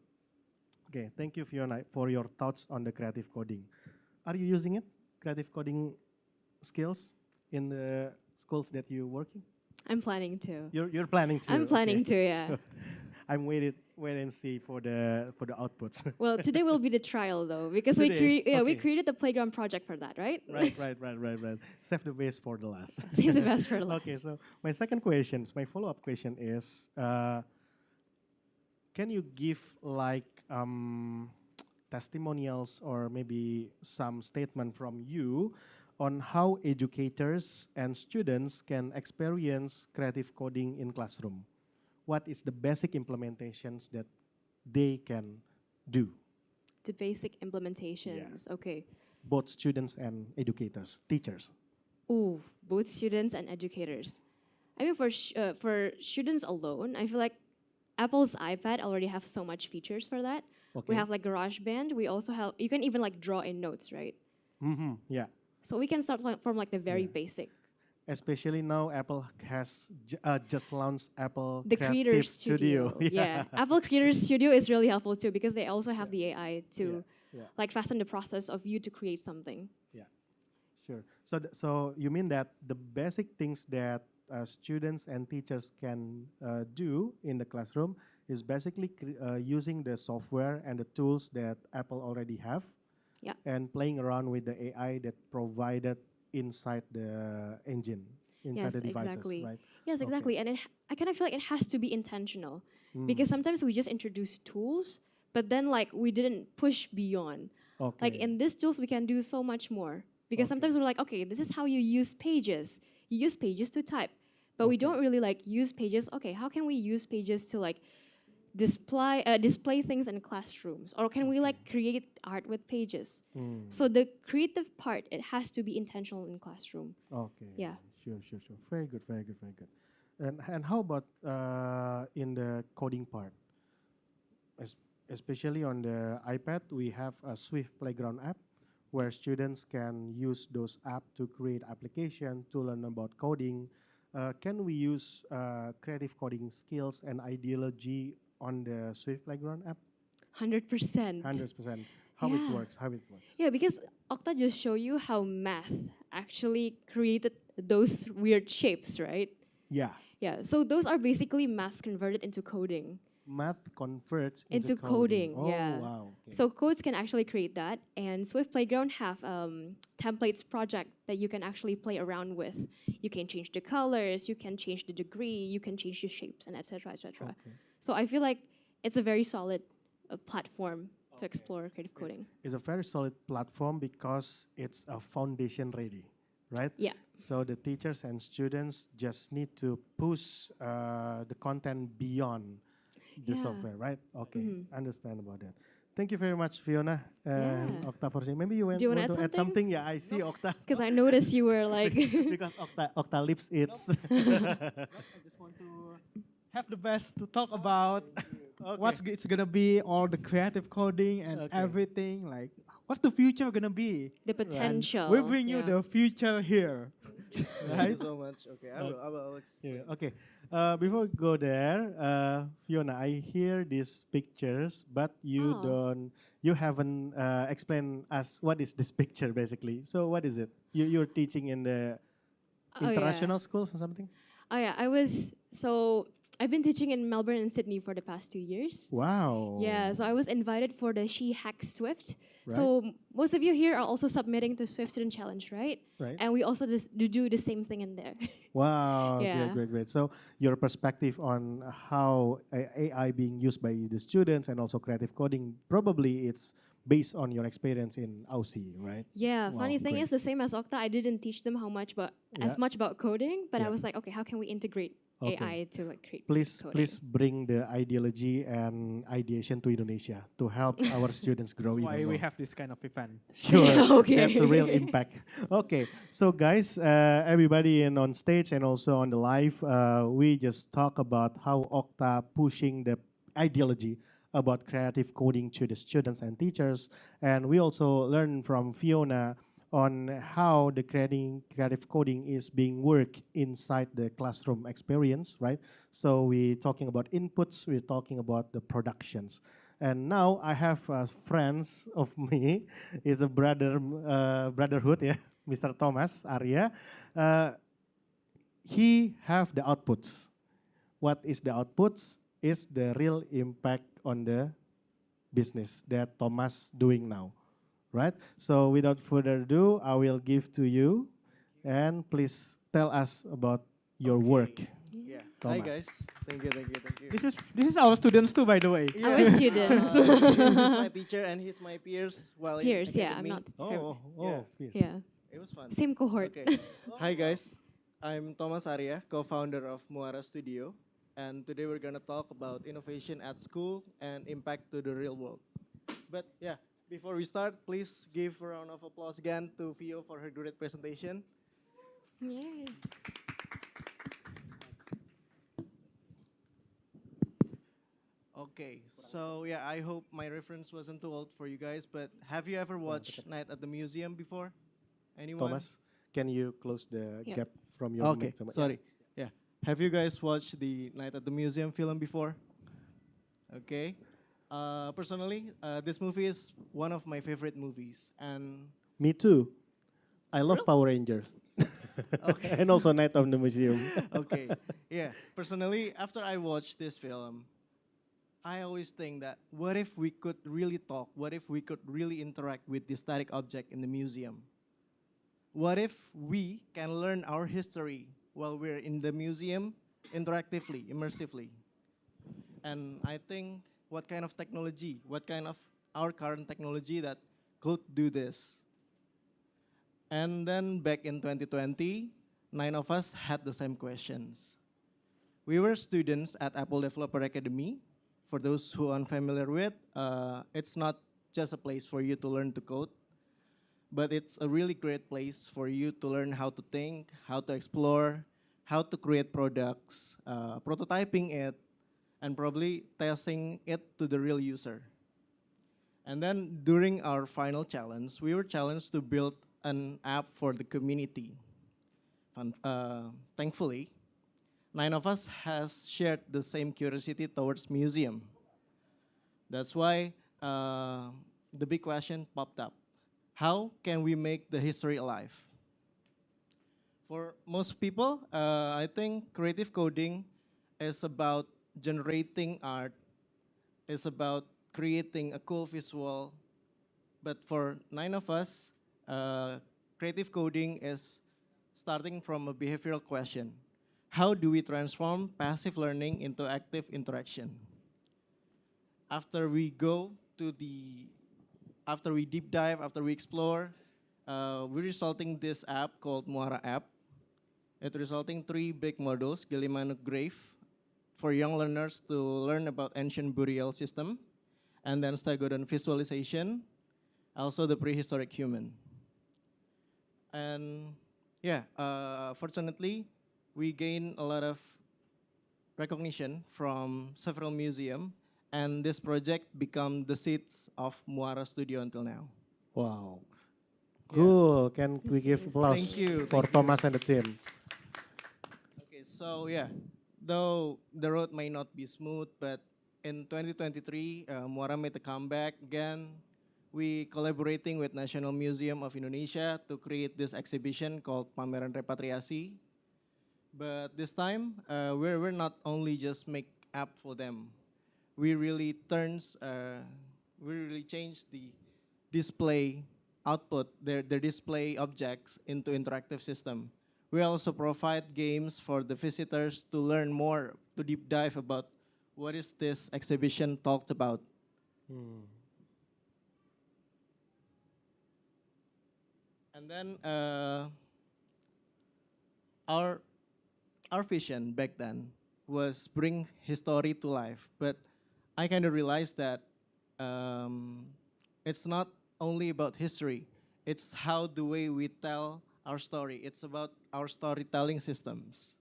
Okay, thank you, Fiona, for your thoughts on the creative coding. Are you using it, creative coding skills, in the schools that you're working? I'm planning to. You're planning to. I'm planning okay. to, yeah. I'm wait and see for the outputs. Well, today will be the trial though, because we Today? we Okay. created the playground project for that, right? Right. Save the best for the last. Save the best for last. Okay, so my second question, my follow-up question is, can you give like testimonials or maybe some statement from you on how educators and students can experience creative coding in classroom? What is the basic implementations that they can do, The basic implementations. Okay. both students and educators, teachers? Ooh, both students and educators. I mean, for students alone, I feel like Apple's iPad already have so much features for that. Okay. We have like GarageBand. We also have, you can even like draw in notes, right? Mm-hmm. Yeah. So we can start from like the very Yeah. basic. Especially now, Apple has just launched Apple The Creative Creator Studio. Yeah. Yeah. Apple Creator Studio is really helpful too because they also have the AI to Yeah. like fasten the process of you to create something. Yeah. Sure. So, so you mean that the basic things that students and teachers can do in the classroom is basically using the software and the tools that Apple already have, Yeah. and playing around with the AI that provided inside the engine, inside Yes, the devices, exactly. right? Yes, Okay. exactly. And I kind of feel like it has to be intentional Mm. because sometimes we just introduce tools, but then like we didn't push beyond. Okay. Like in these tools, we can do so much more because Okay. sometimes we're like, okay, this is how you use pages. You use pages to type, but we Okay. don't really like use pages. Okay, how can we use pages to like display things in classrooms, or can we like create art with pages? Mm. So the creative part, it has to be intentional in classroom. Okay. Yeah. Sure. Very good. And how about in the coding part? Especially on the iPad, we have a Swift Playground app where students can use those apps to create application to learn about coding. Can we use creative coding skills and ideology on the Swift Playground app? 100%. 100%. How it Yeah. works? Yeah, because Okta just show you how math actually created those weird shapes, right? Yeah. Yeah, so those are basically math converted into coding. Math converts Into coding, Oh, yeah. wow. Okay. So codes can actually create that, and Swift Playground have templates project that you can actually play around with. You can change the colors, you can change the degree, you can change the shapes, and etc. etc. Okay. So I feel like it's a very solid platform to explore creative coding. It's a very solid platform because it's a foundation ready, right? Yeah. So the teachers and students just need to push the content beyond the Yeah. software, right? Okay, Mhm. Understand about that. Thank you very much, Fiona and Yeah. Octa, for saying. Maybe you want, Do you wanna to add add something? Yeah, I see Octa. Because I noticed you were like. Because Octa lips it's. I just want to have the best to talk about what's it's gonna be, all the creative coding and Okay. everything. Like, what's the future gonna be? The potential. We bring you yeah. the future here, Thank you right? so much. Okay, I will explain. Yeah, okay. Before we go there, Fiona, I hear these pictures, but Oh. you haven't explained us what is this picture basically. So what is it? You're teaching in the Oh, yeah. international schools or something? Oh yeah, I've been teaching in Melbourne and Sydney for the past 2 years. Wow. Yeah, so I was invited for the She Hack Swift. Right. So most of you here are also submitting to Swift Student Challenge, right? Right. And we also do the same thing in there. Wow, Yeah. great. So your perspective on how AI being used by the students and also creative coding, probably it's based on your experience in Aussie, right? Yeah, Wow, funny thing great. is the same as Okta. I didn't teach them Yeah. as much about coding, but Yeah. I was like, okay, how can we integrate Okay. AI to like create Please coding? bring the ideology and ideation to Indonesia to help our students grow That's why even we more. have this kind of event. Sure, Okay. that's a real impact. Okay, so guys, everybody in on stage and also on the live, we just talk about how Okta pushing the ideology about creative coding to the students and teachers, and we also learn from Fiona on how the creative coding is being worked inside the classroom experience, right? So we're talking about inputs, we're talking about the productions. And now I have friends of me, is a brotherhood, yeah, Mr. Thomas Arya. Uh, he have the outputs. What is the outputs? Is the real impact on the business that Thomas doing now, right? So without further ado, I will give to you, and please tell us about your work. Yeah. Hi Thomas. guys. Thank you. This is our students too, by the way. Our students. He's my teacher and he's my peers while in Peers, yeah, I'm academy. not. Oh, yes. Yeah, It was fun. same cohort. Okay. Hi guys. I'm Thomas Arya, co-founder of Muara Studio, and today we're gonna talk about innovation at school and impact to the real world. But yeah, before we start, please give a round of applause again to Fio for her great presentation. Yay. Okay, so yeah, I hope my reference wasn't too old for you guys, but have you ever watched Night at the Museum before? Anyone? Thomas, can you close the Yeah. gap from your Okay, mic? Thomas? sorry. Yeah. Have you guys watched the Night at the Museum film before? Okay. Personally, this movie is one of my favorite movies, and Me too. I love Really? Power Rangers. Okay. And also Night of the Museum. okay, yeah. Personally, after I watched this film, I always think that what if we could really talk? What if we could really interact with the static object in the museum? What if we can learn our history while we're in the museum interactively, immersively? And I think what kind of technology, what kind of our current technology that could do this? And then back in 2020, 9 of us had the same questions. We were students at Apple Developer Academy. For those who are unfamiliar with, it's not just a place for you to learn to code, but it's a really great place for you to learn how to think, how to explore, how to create products, prototyping it, and probably testing it to the real user. And then during our final challenge, we were challenged to build an app for the community. Thankfully, 9 of us has shared the same curiosity towards museum. That's why the big question popped up. How can we make the history alive? For most people, I think creative coding is about generating art, is about creating a cool visual. But for 9 of us, creative coding is starting from a behavioral question. How do we transform passive learning into active interaction? After we go to the, after we deep dive, after we explore, we're resulting this app called Muara app. It resulting 3 big modules: Gilimanuk Grave for young learners to learn about ancient burial system, and then Stegodon visualization, also the prehistoric human. And yeah, fortunately, we gain a lot of recognition from several museums, and this project become the seeds of Muara Studio until now. Wow. Yeah. Cool. Can we That's give amazing. applause Thank you, for thank you. Thomas and the team? Okay, so yeah, though the road may not be smooth, but in 2023, Muara made a comeback again. We collaborating with National Museum of Indonesia to create this exhibition called Pameran Repatriasi. But this time, we're not only just make app for them. We really turns, we really change the display output, their display objects into interactive system. We also provide games for the visitors to learn more, to deep dive about what is this exhibition talked about. Hmm. And then our our vision back then was bring history to life, but I kind of realized that um, it's not only about history, it's how the way we tell our story. It's about our storytelling systems.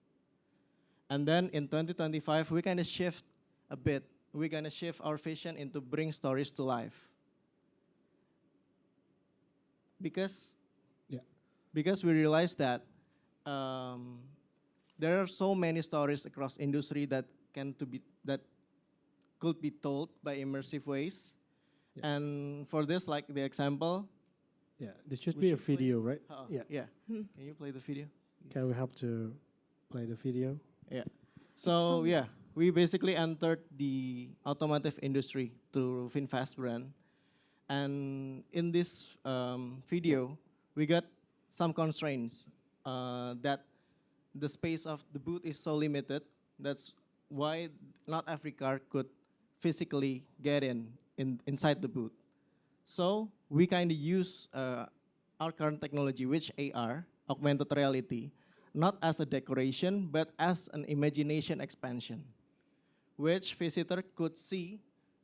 And then in 2025, we kind of shift a bit. We're gonna shift our vision into bring stories to life. Because Yeah. because we realized that um, there are so many stories across industry that could be told by immersive ways. Yeah. And for this, like the example, Yeah. This should we be a should play- video, right? Yeah. Yeah. Can you play the video? Can we help to play the video? Yeah. So yeah, we basically entered the automotive industry through FinFast brand, and in this video, we got some constraints that the space of the booth is so limited. That's why not every car could physically get inside the booth. So we kind of use our current technology, which AR, augmented reality, not as a decoration, but as an imagination expansion, which visitor could see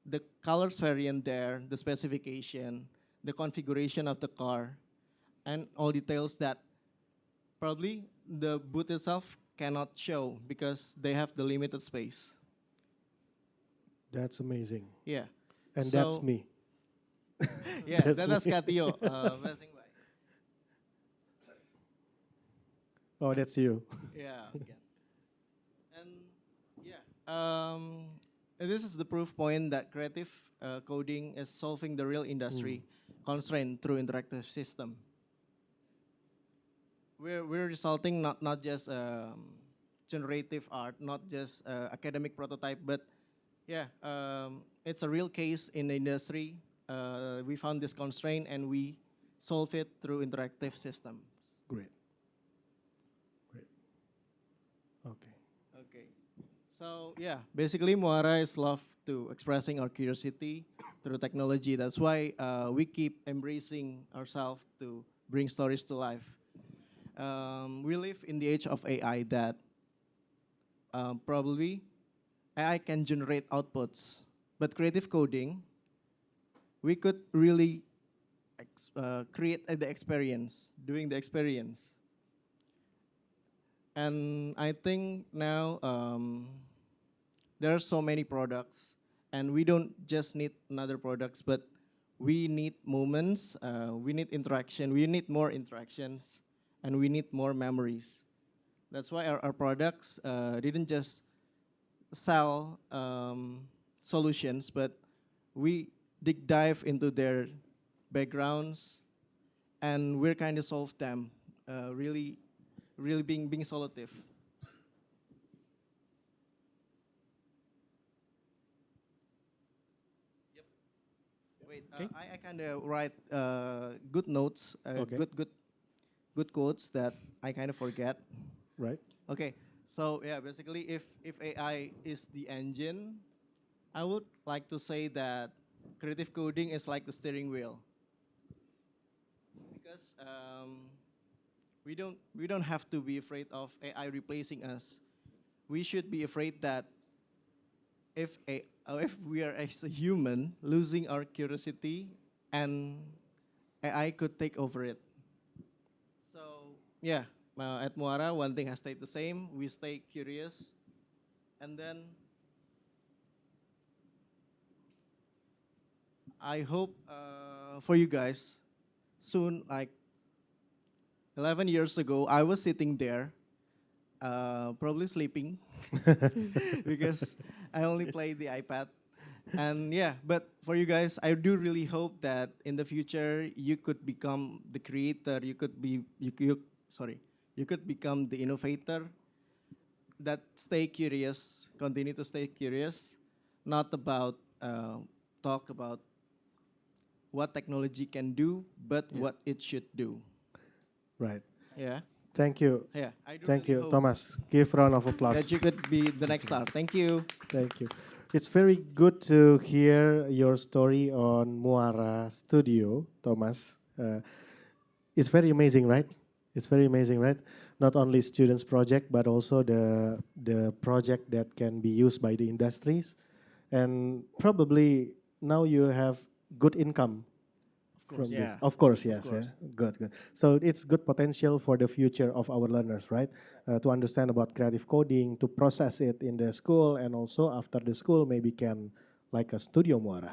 the colors variant there, the specification, the configuration of the car, and all details that probably the booth itself cannot show because they have the limited space. That's amazing. Yeah. And that's So- me. Yeah, That's that's me. Katio. Passing by. Oh, that's you. Yeah. Okay. And yeah, this is the proof point that creative coding is solving the real industry constraint through interactive system. We're resulting not just generative art, not just academic prototype, but yeah, it's a real case in the industry. We found this constraint and we solve it through interactive systems. Great. Great. Okay. Okay. So yeah, basically Muara is love to expressing our curiosity through technology. That's why we keep embracing ourselves to bring stories to life. We live in the age of AI that probably AI can generate outputs, but creative coding, we could really create the experience, doing the experience. And I think now there are so many products, and we don't just need another products, but we need moments, we need interaction, we need more interactions, and we need more memories. That's why our products didn't just sell solutions, but we dig dive into their backgrounds, and we're kind of solve them, really, really being solutive. Wait, Okay. I kind of write good notes, Okay. good quotes that I kind of forget. Right. Okay, so yeah, basically, if AI is the engine, I would like to say that creative coding is like the steering wheel, because we don't have to be afraid of AI replacing us. We should be afraid that if we are as a human losing our curiosity and AI could take over it. So yeah, at Muara, one thing has stayed the same. We stay curious, and then I hope for you guys soon, like 11 years ago, I was sitting there, probably sleeping because I only play the iPad. And yeah, but for you guys, I do really hope that in the future you could become the creator. You could become the innovator. That stay curious, continue to stay curious, not about talk about what technology can do, but what it should do. Right. Yeah. Thank you. Yeah. I do Thank really you, hope Thomas. Give round of applause. that you could be the next star. Thank you. Thank you. It's very good to hear your story on Muara Studio, Thomas. It's very amazing, right? It's very amazing, right? Not only students' project, but also the project that can be used by the industries, and probably now you have good income from this. Yeah. Of course, Of yes. course. Yeah. Good, good. So it's good potential for the future of our learners, right? To understand about creative coding, to process it in the school, and also after the school, maybe can like a Studio Muara.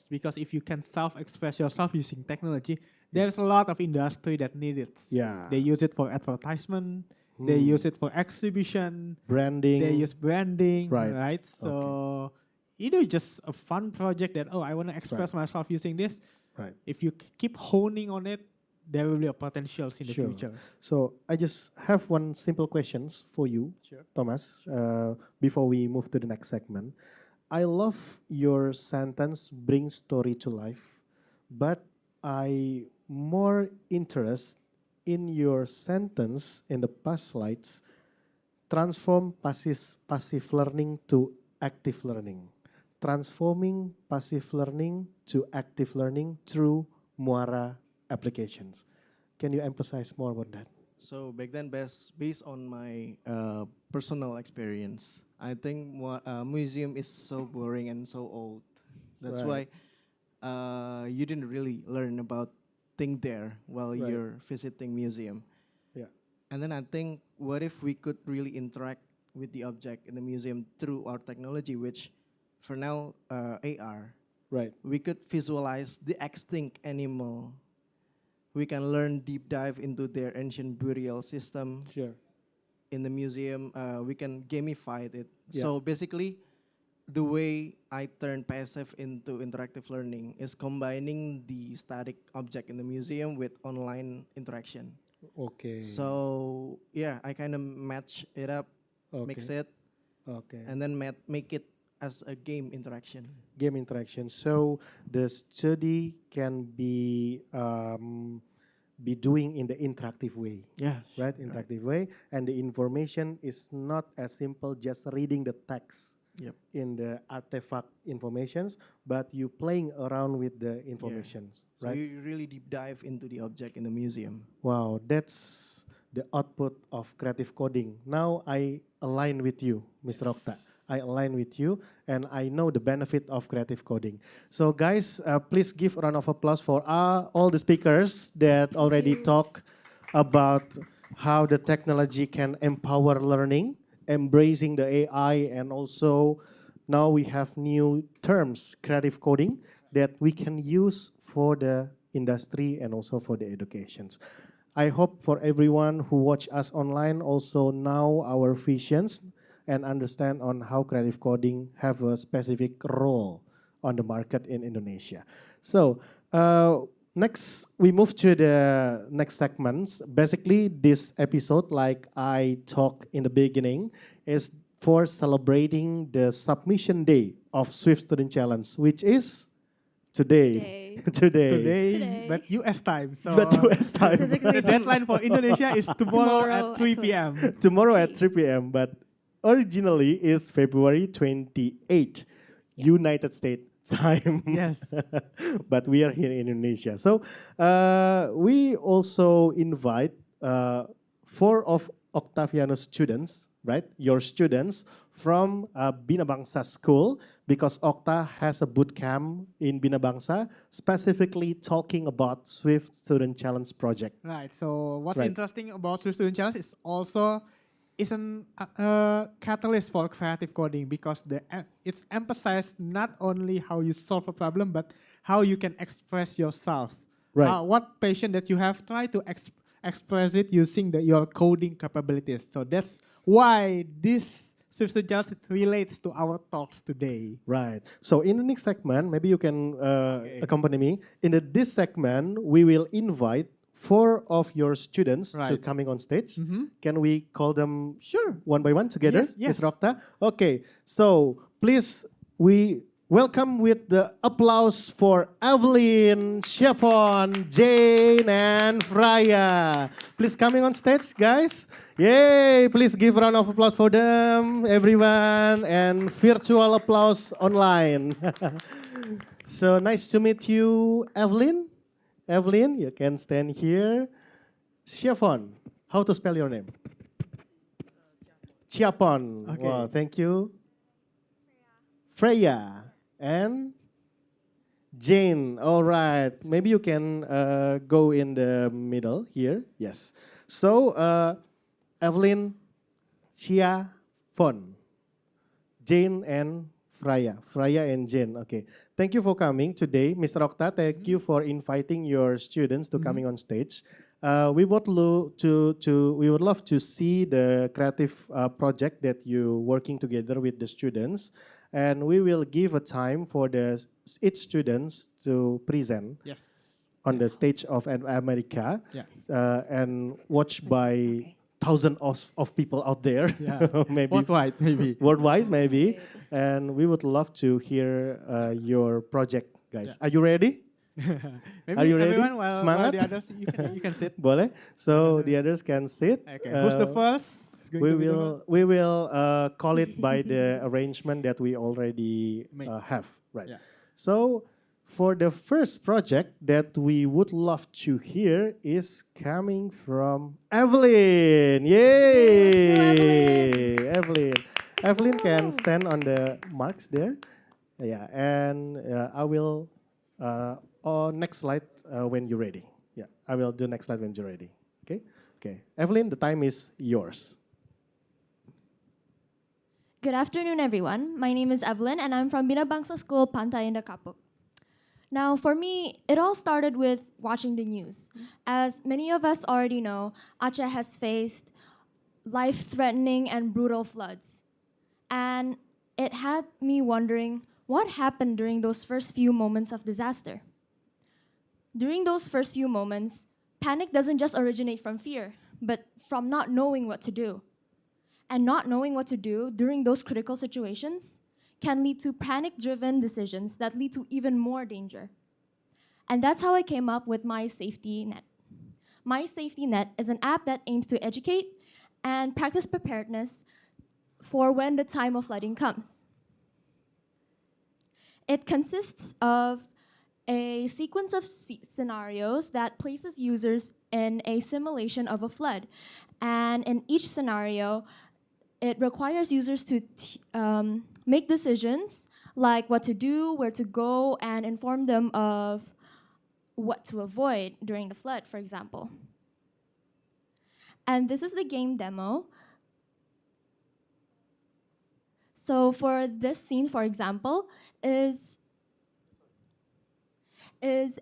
Because if you can self-express yourself using technology, there's a lot of industry that need it. Yeah. They use it for advertisement. They use it for exhibition. Branding. They use branding, Right. right? So just a fun project that I want to express myself using this. Right. If you keep honing on it, there will be a potentials in the Sure. future. So I just have one simple questions for you, Sure. Thomas, before we move to the next segment. I love your sentence, bring story to life, but I more interest in your sentence in the past slides, transform passive learning to active learning. Transforming passive learning to active learning through Muara applications. Can you emphasize more about that? So back then, based on my personal experience, I think museum is so boring and so old. That's Right. why you didn't really learn about thing there while Right. you're visiting museum. Yeah. And then I think, what if we could really interact with the object in the museum through our technology, which for now AR. Right. We could visualize the extinct animal. We can learn deep dive into their ancient burial system Sure. in the museum. We can gamify it. Yeah. So basically, the way I turn passive into interactive learning is combining the static object in the museum with online interaction. Okay. So yeah, I kind of match it up, mix Okay. it, Okay. and then make it as a game interaction. Game interaction. So the study can be doing in the interactive way, Yeah. right? Interactive way, and the information is not as simple just reading the text Yep. in the artifact informations, but you playing around with the informations, So right? you really deep dive into the object in the museum. Wow, that's the output of creative coding. Now I align with you, Mr. Okta. I align with you, and I know the benefit of creative coding. So guys, please give a round of applause for all the speakers that already talk about how the technology can empower learning, embracing the AI, and also now we have new terms, creative coding, that we can use for the industry and also for the educations. I hope for everyone who watch us online also know our visions and understand on how creative coding have a specific role on the market in Indonesia. So next, we move to the next segments. Basically, this episode, like I talked in the beginning, is for celebrating the submission day of Swift Student Challenge, which is today. Today, but US time. So But US time. the deadline for Indonesia is tomorrow at 3 p.m. Tomorrow at 3 p.m. But originally is February 28th, United States time. Yes. But we are here in Indonesia. So we also invite 4 of Octavianus students, right? Your students from Bina Bangsa School, because Okta has a boot camp in Bina Bangsa, specifically talking about Swift Student Challenge project. Right. So what's Right. interesting about Swift Student Challenge is also an catalyst for creative coding, because it's emphasized not only how you solve a problem, but how you can express yourself. Right. What passion that you have, try to express it using your coding capabilities. So that's why this Swift Student Challenge relates to our talks today. Right. So in the next segment, maybe you can accompany me. In this segment, we will invite 4 of your students to Right. coming on stage. Mhm. Can we call them Sure. one by one together, Yes, yes. Mr. Okta? Okay. So please, we welcome with the applause for Evelyn, Shepon, Jane, and Freya. Please coming on stage, guys. Yay! Please give a round of applause for them, everyone, and virtual applause online. So nice to meet you, Evelyn. Evelyn, you can stand here. Shepon, how to spell your name? Chiapon. Okay. Wow, thank you. Freya and Jane. All right. Maybe you can go in the middle here. Yes. So, Evelyn, Chia, Fon, Jane, and Freya. Freya and Jane. Okay. Thank you for coming today, Mr. Okta. Thank you for inviting your students to coming on stage. We would love to see the creative project that you working together with the students, and we will give a time for each students to present Yes. on the stage of America, Yeah. and watched by thousands of people out there, Yeah. maybe Worldwide, maybe. worldwide, maybe. And we would love to hear your project, guys. Yeah. Are you ready? Maybe Are you ready? everyone, while Semangat? the others, you can sit. Boleh. So the others can sit. Okay. Who's the first? Who's going to be the first? We will call it by the arrangement that we already Make. have, right? Yeah. So for the first project that we would love to hear is coming from Evelyn. Yay! Evelyn. Evelyn can stand on the marks there. Yeah, and I will, next slide when you're ready. Yeah, I will do next slide when you're ready. Okay? Okay. Evelyn, the time is yours. Good afternoon, everyone. My name is Evelyn, and I'm from Bina Bangsa School, Pantai Indah Kapuk. Now, for me, it all started with watching the news. As many of us already know, Aceh has faced life-threatening and brutal floods. And it had me wondering what happened during those first few moments of disaster. During those first few moments, panic doesn't just originate from fear, but from not knowing what to do. And not knowing what to do during those critical situations can lead to panic-driven decisions that lead to even more danger. And that's how I came up with My Safety Net. My Safety Net is an app that aims to educate and practice preparedness for when the time of flooding comes. It consists of a sequence of scenarios that places users in a simulation of a flood. And in each scenario, it requires users to make decisions like what to do, where to go, and inform them of what to avoid during the flood, for example. And this is the game demo. So for this scene, for example, is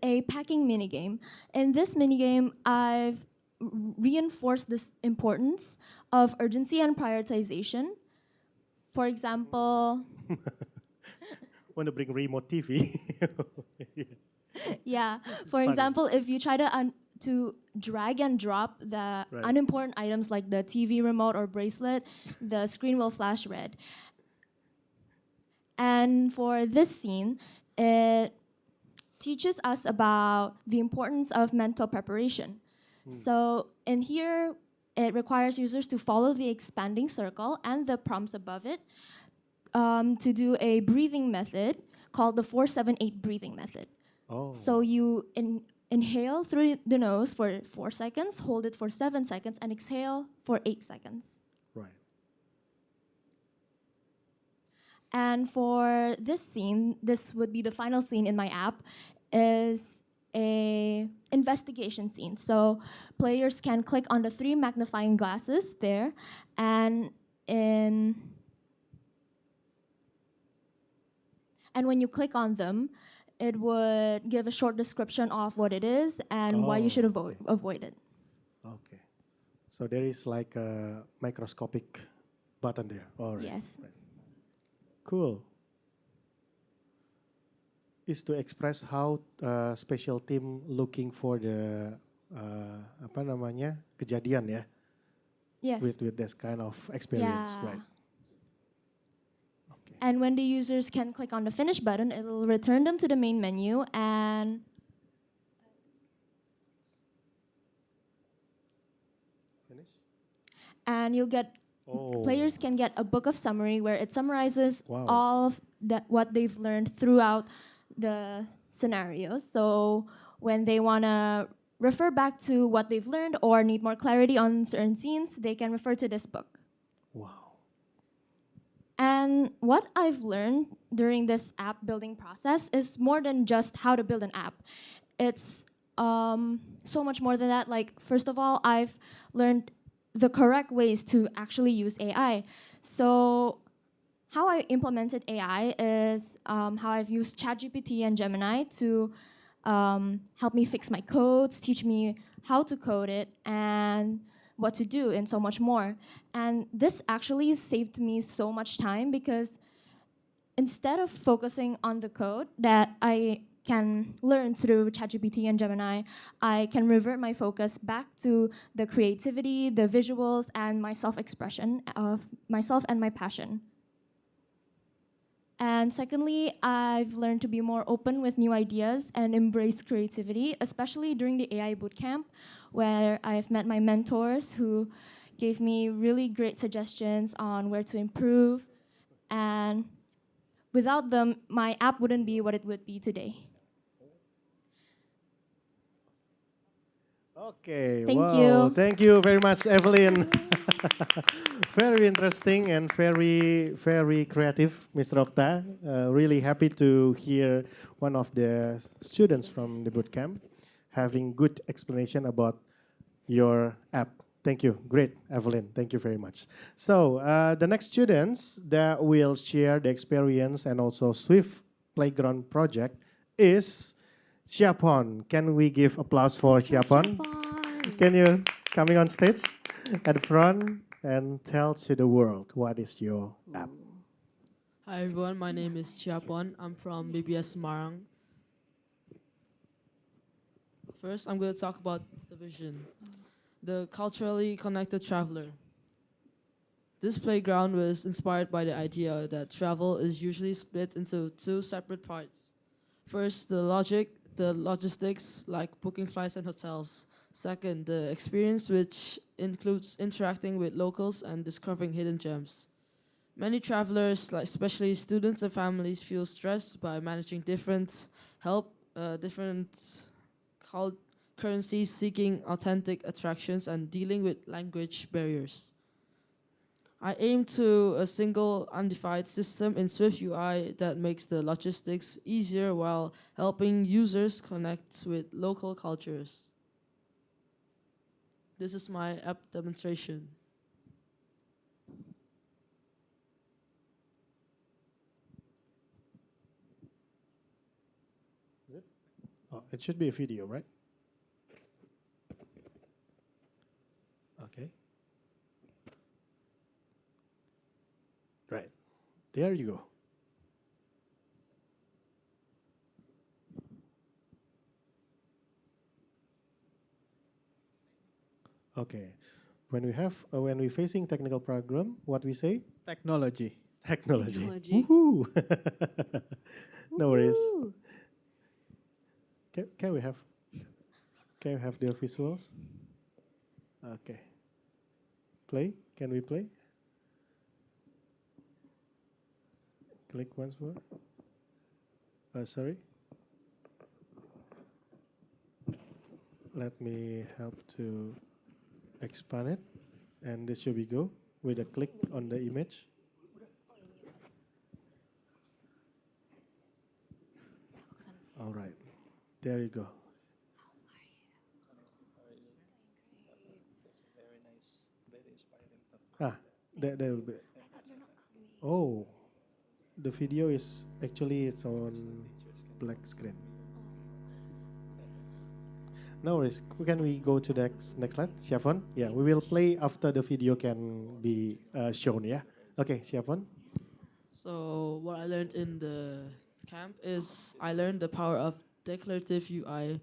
a packing minigame. In this minigame, I've reinforced this importance of urgency and prioritization. For example, Want to bring remote TV? yeah. For example, if you try to drag and drop the unimportant items like the TV remote or bracelet, the screen will flash red. And for this scene, it teaches us about the importance of mental preparation. So in here, it requires users to follow the expanding circle and the prompts above it to do a breathing method called the 4-7-8 breathing method. Oh. So you inhale through the nose for 4 seconds, hold it for 7 seconds, and exhale for 8 seconds. Right. And for this scene, this would be the final scene in my app, is a investigation scene. So players can click on the 3 magnifying glasses there, and when you click on them, it would give a short description of what it is and why you should avoid it. Okay. So there is like a microscopic button there. All right. Yes. Right. Cool. Is to express how special team looking for the apa namanya kejadian ya. Yes. With this kind of experience, Yeah. right? Okay. And when the users can click on the finish button, it will return them to the main menu, and you'll get players can get a book of summary where it summarizes all of what they've learned throughout the scenarios. So when they want to refer back to what they've learned or need more clarity on certain scenes, they can refer to this book. Wow. And what I've learned during this app building process is more than just how to build an app. It's so much more than that. Like, first of all, I've learned the correct ways to actually use AI. So how I implemented AI is how I've used ChatGPT and Gemini to help me fix my codes, teach me how to code it, and what to do, and so much more. And this actually saved me so much time because instead of focusing on the code that I can learn through ChatGPT and Gemini, I can revert my focus back to the creativity, the visuals, and my self-expression of myself and my passion. And secondly, I've learned to be more open with new ideas and embrace creativity, especially during the AI bootcamp, where I've met my mentors who gave me really great suggestions on where to improve. And without them, my app wouldn't be what it would be today. Okay, Thank wow. you. Thank you very much, Evelyn. Very interesting and very, very creative, Mr. Okta. Really happy to hear one of the students from the bootcamp having good explanation about your app. Thank you. Great, Evelyn. Thank you very much. So the next students that will share the experience and also Swift Playground project is Siapon. Can we give applause for Siapon? Can you coming on stage at the front and tell to the world what is your app? Hi everyone, my name is Chiapon. I'm from BBS Semarang. First, I'm going to talk about the vision. The culturally connected traveler. This playground was inspired by the idea that travel is usually split into two separate parts. First, the logistics, like booking flights and hotels. Second, the experience, which includes interacting with locals and discovering hidden gems. Many travelers, like especially students and families, feel stressed by managing different currencies, seeking authentic attractions, and dealing with language barriers. I aim to a single undefined system in SwiftUI that makes the logistics easier while helping users connect with local cultures. This is my app demonstration. Oh, it should be a video, right? Okay. Right. There you go. Okay. When we're facing technical problem, what we say? Technology. Technology. Technology. Woohoo! No worries. Can we have the visuals? Okay. Play. Can we play? Click once more. Sorry. Let me help to expand it. And this should be go with a click on the image. All right. There you go. Ah, there will be. Oh, the video is actually it's on black screen. No worries. Can we go to the next slide, Siapon? Yeah, we will play after the video can be shown. Yeah. Okay, Siapon. So what I learned in the camp is I learned the power of declarative UI.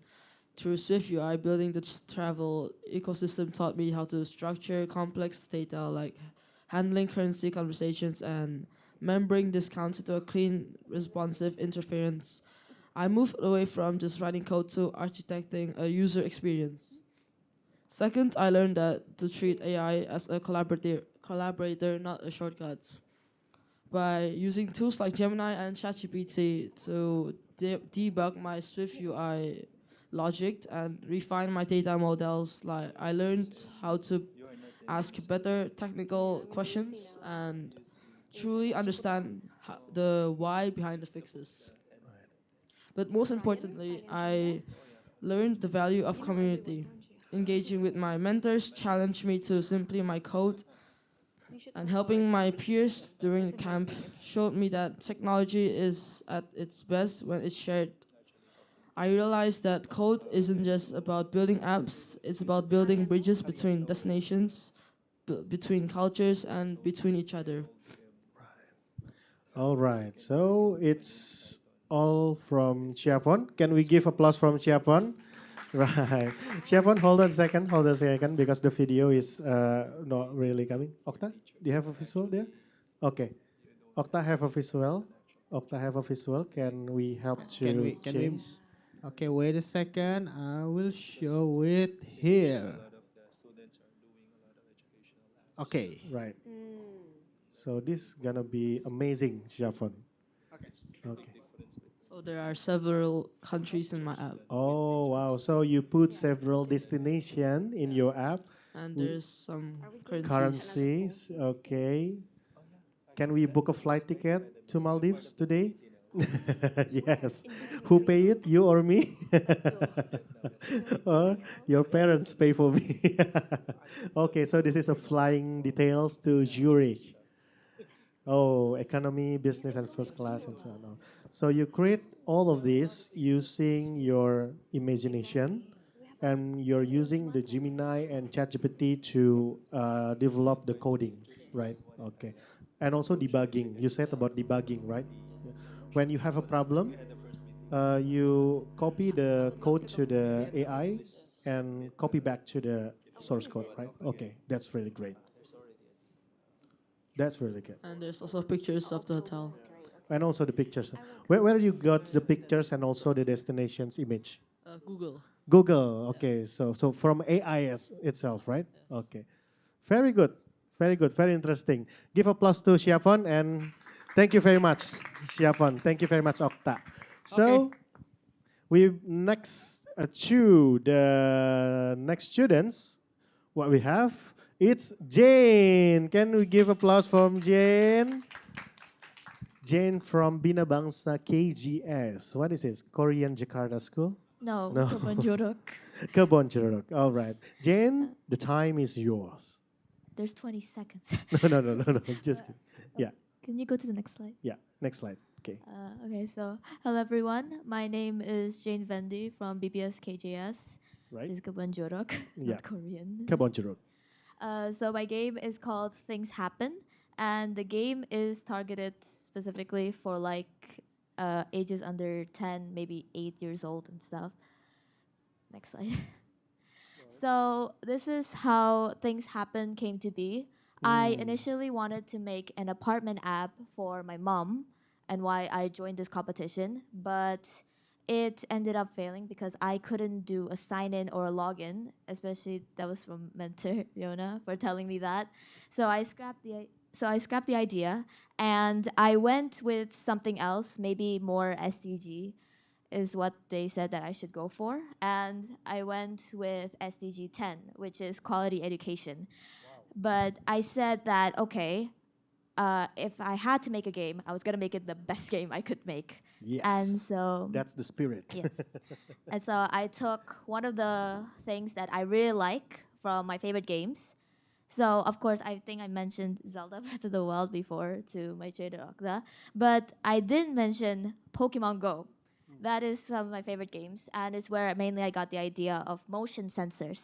Through SwiftUI, building the travel ecosystem taught me how to structure complex data like handling currency conversations and membering discounts into a clean, responsive interference, I moved away from just writing code to architecting a user experience. Second, I learned that to treat AI as a collaborator, not a shortcut. By using tools like Gemini and ChatGPT to debug my SwiftUI logic and refine my data models, like I learned how to ask better technical questions and truly understand the why behind the fixes. But most importantly, I learned the value of community. Engaging with my mentors challenged me to simplify my code, and helping my peers during the camp showed me that technology is at its best when it's shared. I realized that code isn't just about building apps, it's about building bridges between destinations, between cultures, and between each other. All right. So it's all from Chiapon. Can we give applause from Chiapon? Right. Chiapon, hold on a second, because the video is not really coming. Okta, do you have a visual there? Okay. Okta have a visual. Okta have a visual. Can we help to Can change? we? Okay, wait a second. I will show it here. Okay. Right. So this gonna be amazing, Chiapon. Okay. Okay. So there are several countries in my app, Oh wow! So you put several destination in your app. and with there's some currencies. Currencies. Okay. Can we book a flight ticket to Maldives today? Yes. Who pay it? You or me? Or your parents pay for me? Okay, so this is a flying details to Zurich. Oh, economy, business, and first class, and so on. Oh. So you create all of this using your imagination, and you're using the Gemini and ChatGPT to develop the coding, right? Okay, and also debugging. You said about debugging, right? When you have a problem, you copy the code to the AI and copy back to the source code, right? Okay, that's really great. That's really good. And there's also pictures of the hotel. And also the pictures. Where you got the pictures and also the destination's image? Google. Google. Okay, so from AI itself, right? Yes. Okay, very good, very good, very interesting. Give applause to Siapon, and thank you very much, Siapon. Thank you very much, Okta. So we next to the next students. What we have, it's Jane. Can we give applause from Jane? Jane from Bina Bangsa KGS. What is this? Korean Jakarta School? No, No. Kebonjeruk. Kebonjeruk. All right. Jane, the time is yours. There's 20 seconds. No. Just kidding. Yeah, Can you go to the next slide? yeah. Next slide. Okay. Okay, so hello everyone. My name is Jane Vendi from BBS KJS, Right. which is Kebonjeruk, Yeah. not Korean. Kebonjeruk. So my game is called Things Happen, and the game is targeted specifically for like ages under 10, maybe 8 years old and stuff. Next slide. So this is how Things Happen came to be. I initially wanted to make an apartment app for my mom, and why I joined this competition, but it ended up failing because I couldn't do a sign in or a login, especially that was from mentor Fiona for telling me that. So I scrapped the idea, and I went with something else, maybe more SDG is what they said that I should go for, and I went with SDG 10, which is quality education. But I said that okay, if I had to make a game, I was gonna make it the best game I could make. Yes. And so That's the spirit. yes. And so I took one of the things that I really like from my favorite games. So of course I think I mentioned Zelda Breath of the Wild before to my trader Okta, but I didn't mention Pokemon Go. That is some of my favorite games, and it's where mainly I got the idea of motion sensors.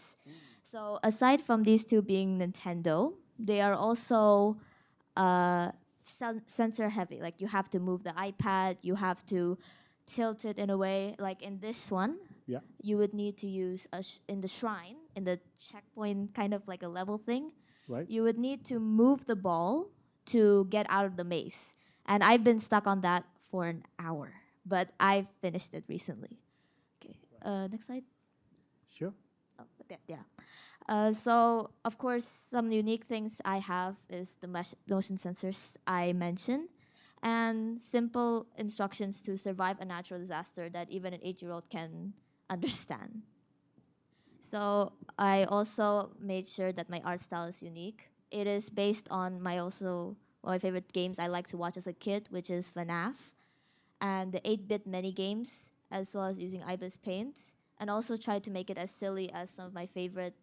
So aside from these two being Nintendo, they are also sensor heavy. Like you have to move the iPad, you have to tilt it in a way. Like in this one, Yeah. you would need to use in the shrine, in the checkpoint, kind of like a level thing. Right. You would need to move the ball to get out of the maze. And I've been stuck on that for an hour, but I finished it recently. Okay, next slide. Sure. Oh, yeah. So, of course, some unique things I have is the motion sensors I mentioned, and simple instructions to survive a natural disaster that even an 8-year-old can understand. So I also made sure that my art style is unique. It is based on one of my favorite games I like to watch as a kid, which is FNAF, and the 8-bit mini games, as well as using IBIS Paint, and also tried to make it as silly as some of my favorite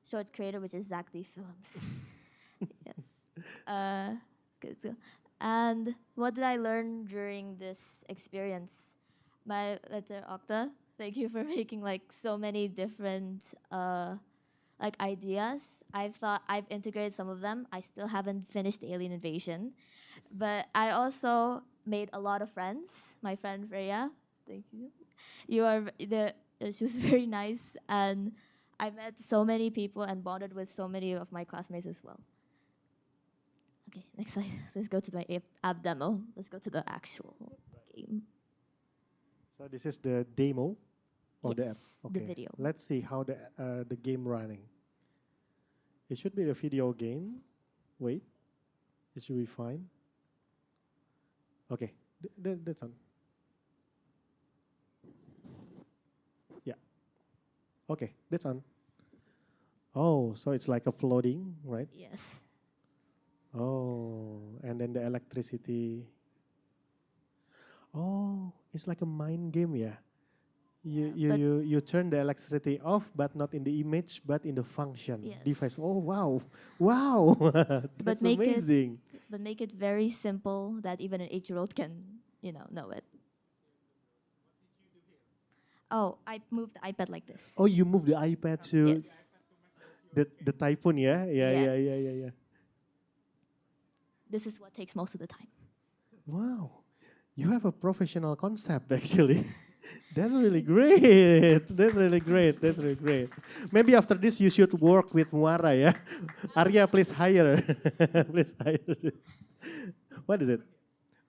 short creator, which is Zach D Films. Yes. Good. And what did I learn during this experience? My letter Octa, thank you for making like so many different like ideas. I've integrated some of them. I still haven't finished Alien Invasion, but I also made a lot of friends. My friend Freya, thank you. She was very nice, and I met so many people and bonded with so many of my classmates as well. Okay, next slide. Let's go to my app demo. Let's go to the actual game. So this is the demo of the Yes, app. the Okay. video. Let's see how the game running. It should be the video game. Wait, it should be fine. Okay, that's on. Yeah. Okay, that's on. Oh, so it's like a floating, right? Yes. Oh, and then the electricity. Oh, it's like a mind game, yeah. You turn the electricity off, but not in the image, but in the function Yes. device. Oh wow, wow, that's amazing. But make it very simple that even an 8-year-old can, know it. Oh, I moved the iPad like this. Oh, you move the iPad to Yes. the typhoon, yeah, yeah. Yes. This is what takes most of the time. Wow, you have a professional concept actually. That's really great. That's really great. That's really great. Maybe after this you should work with Muara, yeah. Arya, please hire. Please hire. What is it?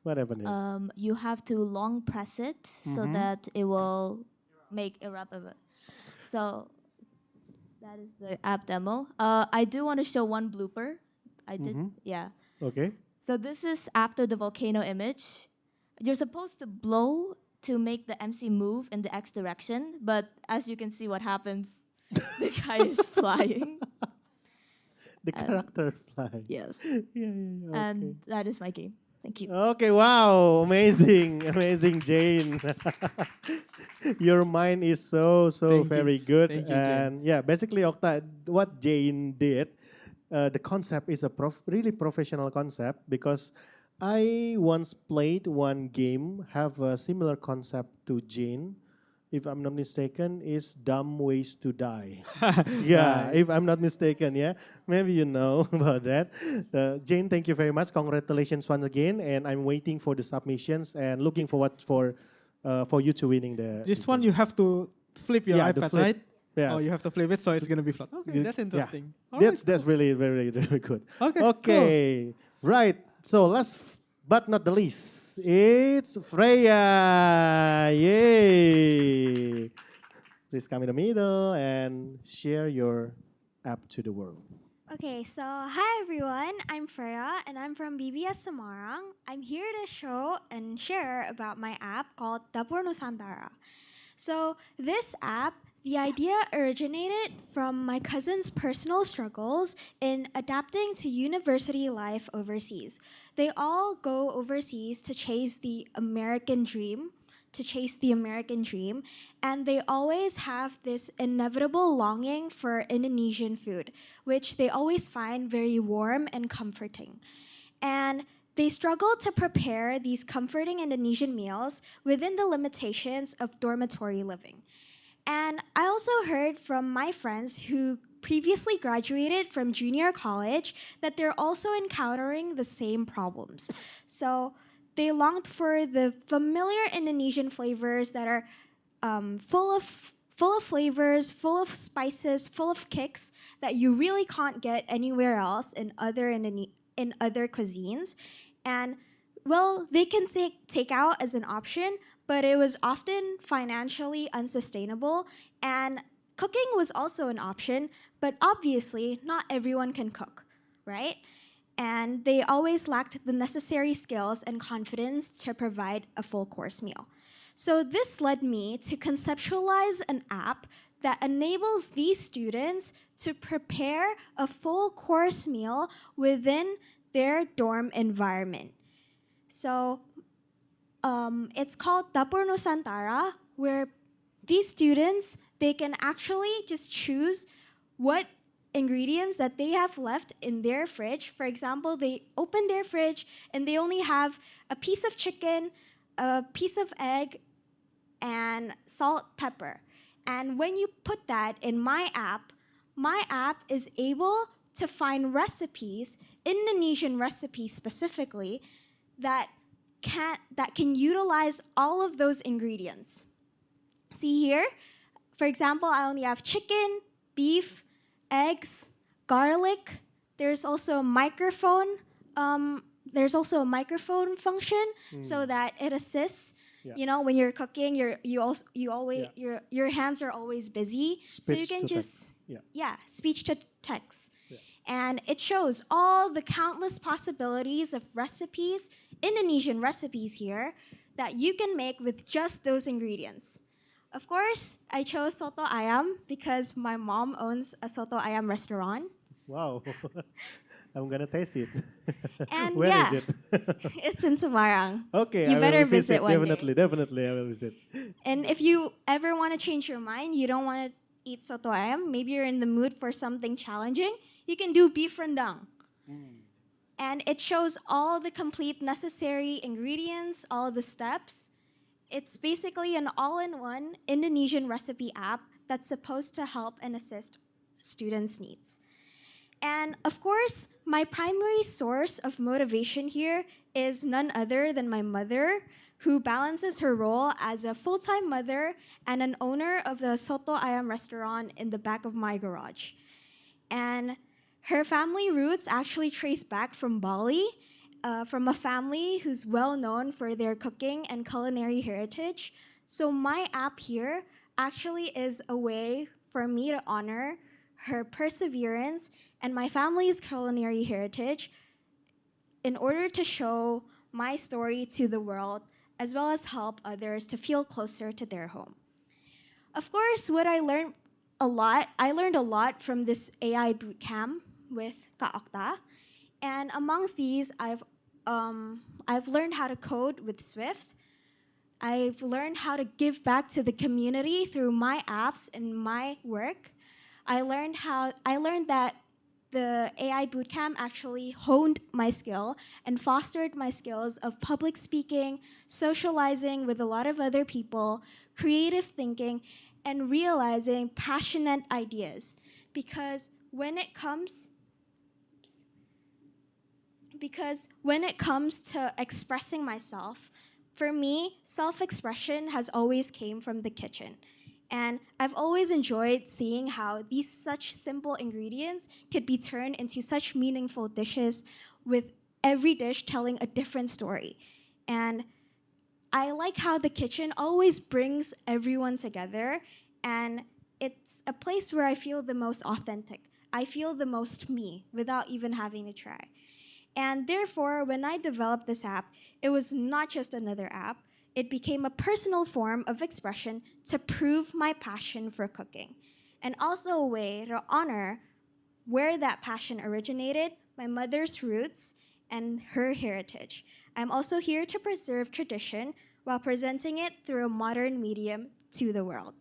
What happened here? You have to long press it so that it will make a wrap of it. So that is the app demo. I do want to show one blooper. I did, yeah. Okay. So this is after the volcano image. You're supposed to blow to make the MC move in the X direction, but as you can see what happens, the guy is flying. The character flying. Yes. Yeah. And Okay. that is my game. Thank you. Okay, wow, amazing, amazing, Jane. Your mind is so Thank very you. good. Thank you, Jane. And yeah, basically, Okta, what Jane did, the concept is a really professional concept because I once played one game, have a similar concept to Jane. If I'm not mistaken, is Dumb Ways to Die. Yeah, if I'm not mistaken, yeah. Maybe you know about that. Jane, thank you very much. Congratulations once again. And I'm waiting for the submissions and looking forward for you to winning the. This one you have to flip your iPad, flip. right? Yes. Oh, you have to flip it so it's going to be flat. Okay, that's interesting. All That's right, that's really very very good. Okay, Okay. Right. So last but not the least, it's Freya. Yay! Please come in the middle and share your app to the world. Okay, so hi everyone, I'm Freya and I'm from BBS Semarang. I'm here to show and share about my app called Dapur Nusantara. So this app, the idea originated from my cousin's personal struggles in adapting to university life overseas. They all go overseas to chase the American dream, and they always have this inevitable longing for Indonesian food, which they always find very warm and comforting. And they struggle to prepare these comforting Indonesian meals within the limitations of dormitory living. And I also heard from my friends who previously graduated from junior college that they're also encountering the same problems. So they longed for the familiar Indonesian flavors that are full of flavors, full of spices, full of kicks that you really can't get anywhere else in other cuisines. And well, they can take out as an option, but it was often financially unsustainable. And cooking was also an option, but obviously not everyone can cook, right? And they always lacked the necessary skills and confidence to provide a full course meal. So this led me to conceptualize an app that enables these students to prepare a full course meal within their dorm environment. So it's called Dapur Nusantara, where these students, they can actually just choose what ingredients that they have left in their fridge. For example, they open their fridge and they only have a piece of chicken, a piece of egg, and salt, pepper. And when you put that in my app is able to find recipes, Indonesian recipes specifically, that can utilize all of those ingredients. See here, for example, I only have chicken, beef, eggs, garlic. There's also a microphone. There's also a microphone function so that it assists. Yeah. You know, when you're cooking, your hands are always busy, so you can just speech to text. Yeah. And it shows all the countless possibilities of recipes, Indonesian recipes here, that you can make with just those ingredients. Of course, I chose soto ayam because my mom owns a soto ayam restaurant. Wow. I'm gonna taste it. And Where yeah, is it? it's in Semarang. Okay, You I better will visit one day. Definitely, I will visit. And if you ever want to change your mind, you don't want to eat soto ayam, maybe you're in the mood for something challenging, you can do beef rendang. And it shows all the complete necessary ingredients, all the steps. It's basically an all-in-one Indonesian recipe app that's supposed to help and assist students' needs. And of course, my primary source of motivation here is none other than my mother, who balances her role as a full-time mother and an owner of the Soto Ayam restaurant in the back of my garage. And her family roots actually trace back from Bali, from a family who's well known for their cooking and culinary heritage. So my app here actually is a way for me to honor her perseverance and my family's culinary heritage in order to show my story to the world, as well as help others to feel closer to their home. Of course, I learned a lot from this AI bootcamp with Kak Okta. And amongst these, I've learned how to code with Swift. I've learned how to give back to the community through my apps and my work. I learned that the AI bootcamp actually honed my skill and fostered my skills of public speaking, socializing with a lot of other people, creative thinking, and realizing passionate ideas. Because when it comes to expressing myself, for me, self-expression has always came from the kitchen. And I've always enjoyed seeing how these such simple ingredients could be turned into such meaningful dishes, with every dish telling a different story. And I like how the kitchen always brings everyone together, and it's a place where I feel the most authentic. I feel the most me without even having to try. And therefore, when I developed this app, it was not just another app. It became a personal form of expression to prove my passion for cooking, and also a way to honor where that passion originated, my mother's roots, and her heritage. I'm also here to preserve tradition while presenting it through a modern medium to the world.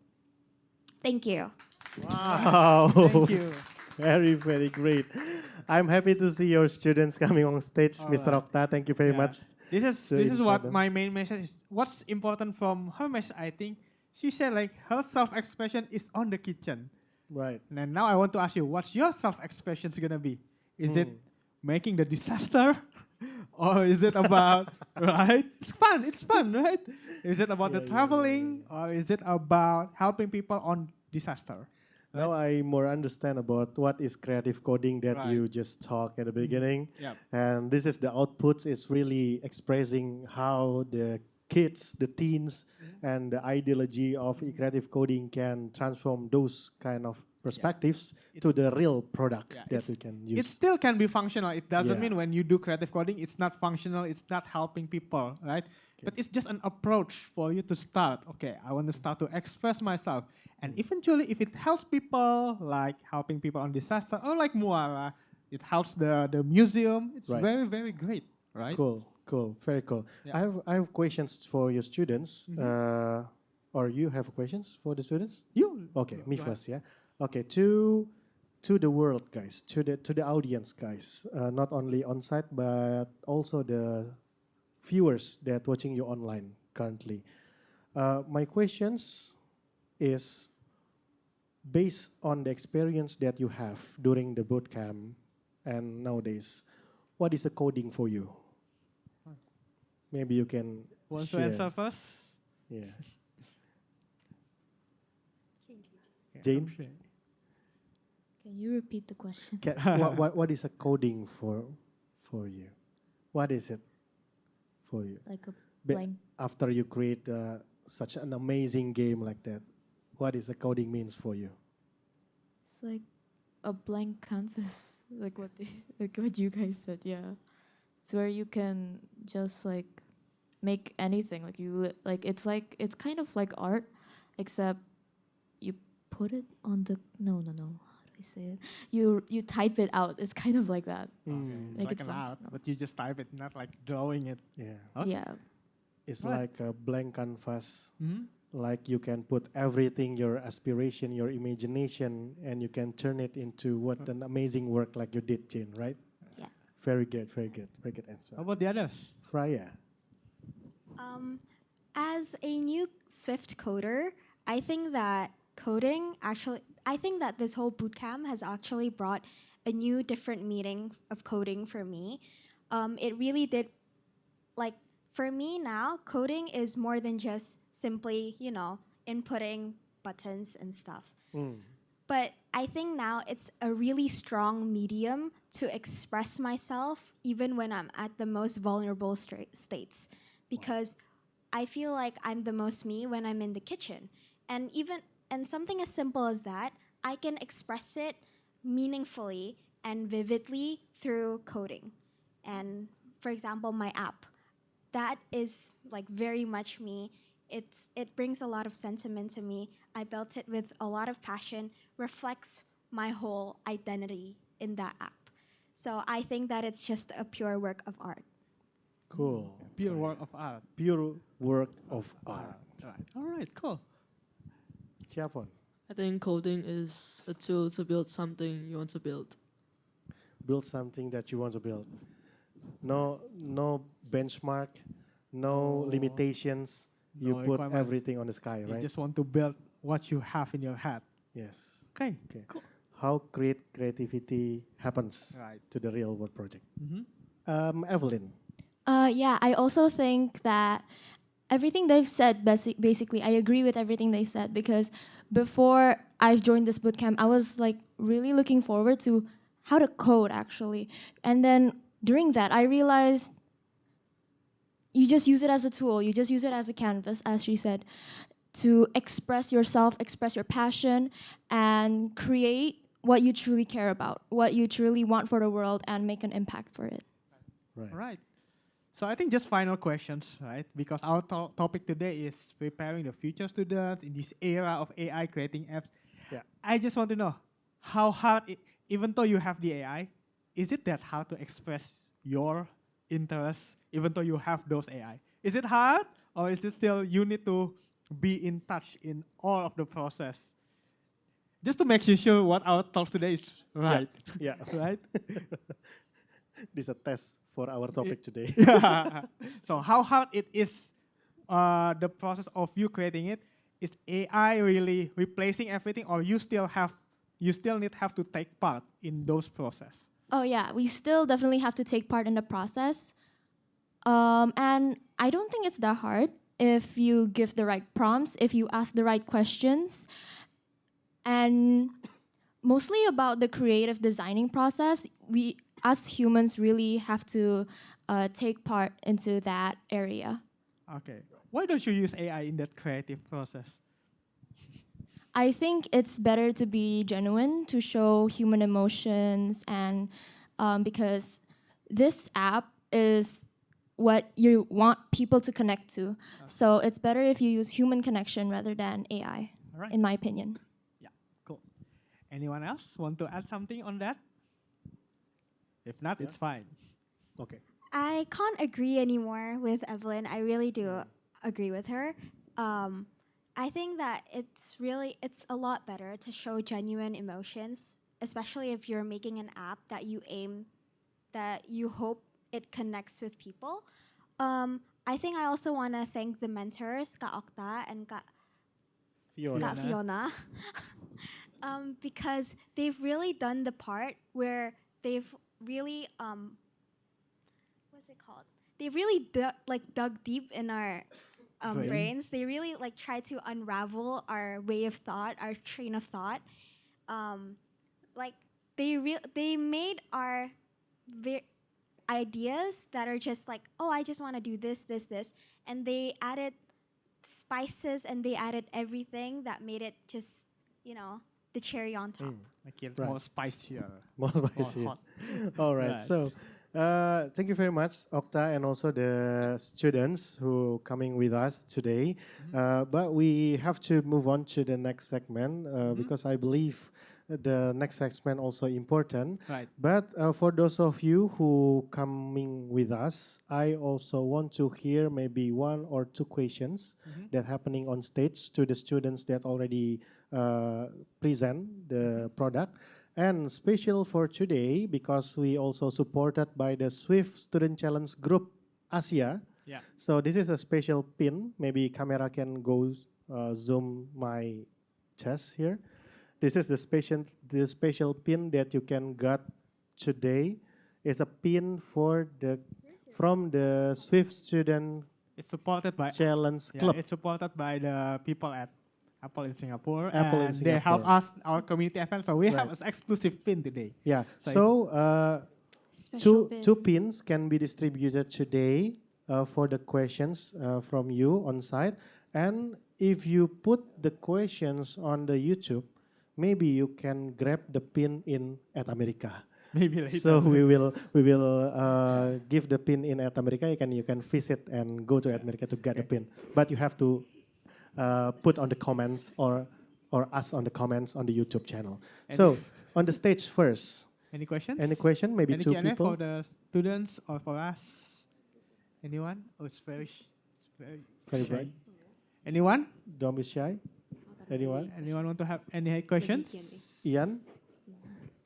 Thank you. Wow. Thank you. Very, very great. I'm happy to see your students coming on stage, All Mr. right. Okta. Thank you very much. This is what my main message is. What's important from her message, I think, she said like her self-expression is on the kitchen. Right. And now I want to ask you, what's your self-expression gonna be? Is it making the disaster? Or is it about, right? It's fun, right? Is it about the traveling? Or is it about helping people on disaster? Now I more understand about what is creative coding that Right. you just talked at the beginning. Yep. And this is the outputs. It's really expressing how the kids, the teens, and the ideology of creative coding can transform those kind of perspectives to the real product that we can use. It still can be functional. It doesn't Yeah. mean when you do creative coding, it's not functional, it's not helping people, right? But it's just an approach for you to start. Okay, I want to start to express myself. And eventually, if it helps people, like helping people on disaster, or like Muara, it helps the museum, it's Right. very, very great, right? Cool, very cool. Yeah. I have questions for your students. Or you have questions for the students? You. Okay, me go ahead. first, yeah. Okay, to the world, guys, to the audience, guys. Not only on site, but also the viewers that watching you online currently. My questions is based on the experience that you have during the bootcamp and nowadays. What is the coding for you? Maybe you can Want to share. answer first? Yeah. Okay, Jane? I'm sure. Can you repeat the question? What is a coding for you? What is it for you? Like a Be- blank. After you create such an amazing game like that, what is the coding means for you? It's like a blank canvas, like like what you guys said. Yeah, it's where you can just like make anything. It's kind of like art, except you put it on the no. How do I say it? You type it out. It's kind of like that. It's Make like it an art, functional. but you just type it, not like drawing it. Yeah. Okay. Yeah. It's Right. like a blank canvas. Mhm. Like you can put everything, your aspiration, your imagination, and you can turn it into what an amazing work like you did, Jane, right? Yeah. Very good answer. How about the others? Freya. As a new Swift coder, I think that this whole bootcamp has actually brought a new, different meaning of coding for me. It really did, like, for me now, coding is more than just simply, inputting buttons and stuff. But I think now it's a really strong medium to express myself even when I'm at the most vulnerable states. Because I feel like I'm the most me when I'm in the kitchen. And something as simple as that, I can express it meaningfully and vividly through coding. And for example, my app, that is like very much me. It brings a lot of sentiment to me. I built it with a lot of passion, reflects my whole identity in that app. So I think that it's just a pure work of art. Cool. Pure work of art. Pure work of art. Right. All right, cool. Siapon. I think coding is a tool to build something you want to build. Build something that you want to build. No benchmark, no limitations. You No put requirement. everything on the sky, You right? just want to build what you have in your head. Yes. Okay. Okay. How creativity happens Right. to the real world project. Mm-hmm. Evelyn. Yeah, I also think that everything they've said, basically, I agree with everything they said because before I've joined this bootcamp, I was like really looking forward to how to code actually. And then during that, I realized you just use it as a tool, you just use it as a canvas, as she said, to express yourself, express your passion, and create what you truly care about, what you truly want for the world, and make an impact for it. Right. All right. So I think just final questions, right? Because our topic today is preparing the future students in this era of AI creating apps. Yeah. I just want to know how hard, even though you have the AI, is it that hard to express your interests, even though you have those AI? Is it hard, or is it still you need to be in touch in all of the process? Just to make sure what our talk today is right. Yeah. Right? This is a test for our topic today. Yeah. So how hard it is, the process of you creating it? Is AI really replacing everything, or you still have to take part in those process? Oh yeah, we still definitely have to take part in the process. And I don't think it's that hard if you give the right prompts, if you ask the right questions. And mostly about the creative designing process, we as humans really have to take part into that area. Okay. Why don't you use AI in that creative process? I think it's better to be genuine, to show human emotions, and because this app is what you want people to connect to. So it's better if you use human connection rather than AI, All right. in my opinion. Yeah, cool. Anyone else want to add something on that? If not, it's fine. Okay. I can't agree anymore with Evelyn. I really do agree with her. I think that it's a lot better to show genuine emotions, especially if you're making an app that you hope it connects with people. I think I also want to thank the mentors, Kak Okta and Kak Fiona, because they've really done the part where they've really what's it called? They really dug deep in our brains. They really try to unravel our way of thought, our train of thought. Like they made our ideas that are just like, oh, I just want to do this, this, this, and they added spices and they added everything that made it just, the cherry on top. Make it Right. more spicier. More spicy. hot. All right. Right. So, thank you very much, Okta, and also the students who coming with us today. But we have to move on to the next segment because I believe the next segment also important. Right. But for those of you who coming with us, I also want to hear maybe one or two questions that happening on stage to the students that already present the product. And special for today, because we also supported by the Swift Student Challenge Group Asia. Yeah. So this is a special pin. Maybe camera can go zoom my chest here. This is the special pin that you can get today. It's a pin for from the Swift Student It's supported by Challenge yeah, Club. it's supported by the people at Apple in Singapore. Apple in and they help Singapore. us, our community event. So we have Right. an exclusive pin today. Yeah. So So two pins can be distributed today for the questions from you on site. And if you put the questions on the YouTube, maybe you can grab the pin in at America. Maybe later. So we will give the pin in at America. You can visit and go to America to get the pin. But you have to put on the comments or ask on the comments on the YouTube channel. So on the stage first. Any questions? Any question? Maybe Any two Q&A people. for the students or for us? Anyone? Oh, it's very Very shy. bright. Anyone? Don't be shy. Anyone? Anyone want to have any questions? Ian?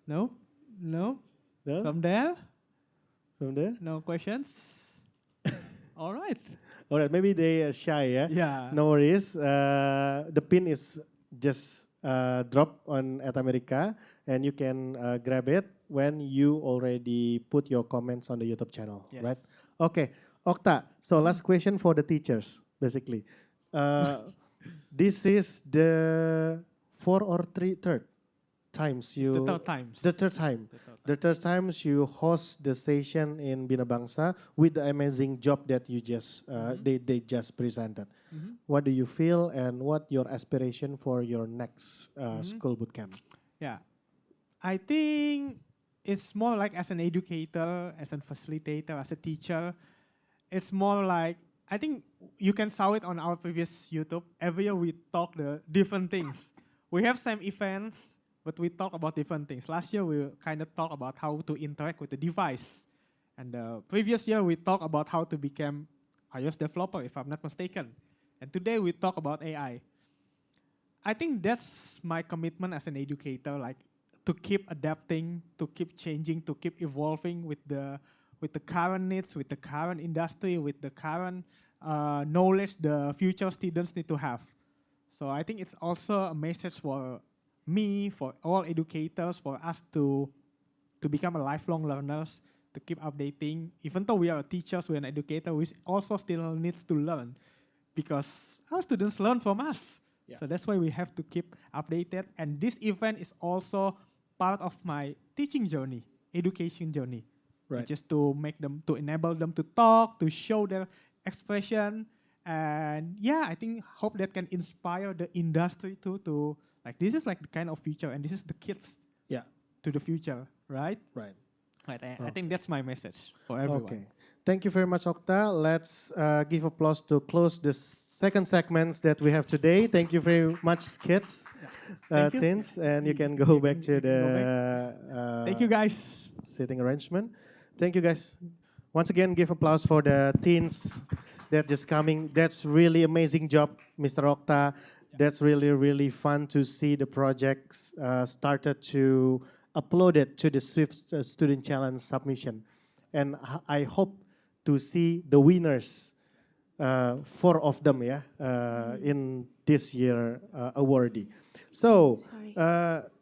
No? No? No? From there? From there? No questions? All right. All right, maybe they are shy, yeah? Yeah. No worries. The pin is just drop on at America, and you can grab it when you already put your comments on the YouTube channel, Yes. right? Okay, Okta, so last question for the teachers, basically. This is the third times you... The third times. The third time. The third times you host the session in Bina Bangsa with the amazing job that you just they just presented. What do you feel and what your aspiration for your next school bootcamp? Yeah, I think it's more like as an educator, as a facilitator, as a teacher. It's more like, I think you can saw it on our previous YouTube. Every year we talk the different things. We have same events, but we talk about different things. Last year we kind of talk about how to interact with the device. And the previous year we talk about how to become iOS developer, if I'm not mistaken. And today we talk about AI. I think that's my commitment as an educator, like to keep adapting, to keep changing, to keep evolving with the current needs, with the current industry, with the current knowledge the future students need to have. So I think it's also a message for me, for all educators, for us to become a lifelong learners, to keep updating. Even though we are teachers, we're an educator, we also still needs to learn, because our students learn from us. So that's why we have to keep updated. And this event is also part of my teaching journey, education journey. Right. Just to make them, to enable them to talk, to show their expression. And yeah, I think hope that can inspire the industry too to like this is like the kind of future and this is the kids to the future, right? Right. Right. I think that's my message for everyone. Okay. Thank you very much, Okta. Let's give applause to close the second segments that we have today. Thank you very much, kids, teens, and you can go back to the thank you, guys. Sitting arrangement. Thank you, guys. Once again, give applause for the teens that just coming. That's really amazing job, Mr. Okta. That's really, really fun to see the projects started to upload it to the Swift Student Challenge submission. And I hope to see the winners, 4 of them, in this year awardee. So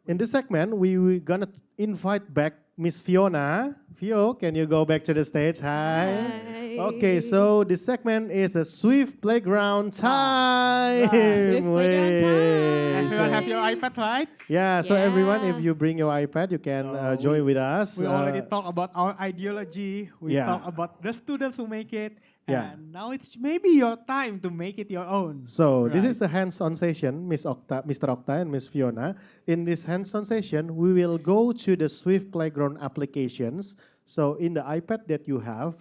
in this segment, we're gonna invite back Miss Fiona. Fio, can you go back to the stage? Hi. Okay, so this segment is a Swift Playground time. Swift Playground time. Everyone have your iPad, right? Yeah, so everyone, if you bring your iPad, you can join with us. We already talked about our ideology. We talked about the students who make it. Yeah. And now it's maybe your time to make it your own. So this is a hands-on session, Mr. Okta and Miss Fiona. In this hands-on session, we will go to the Swift Playground applications. So in the iPad that you have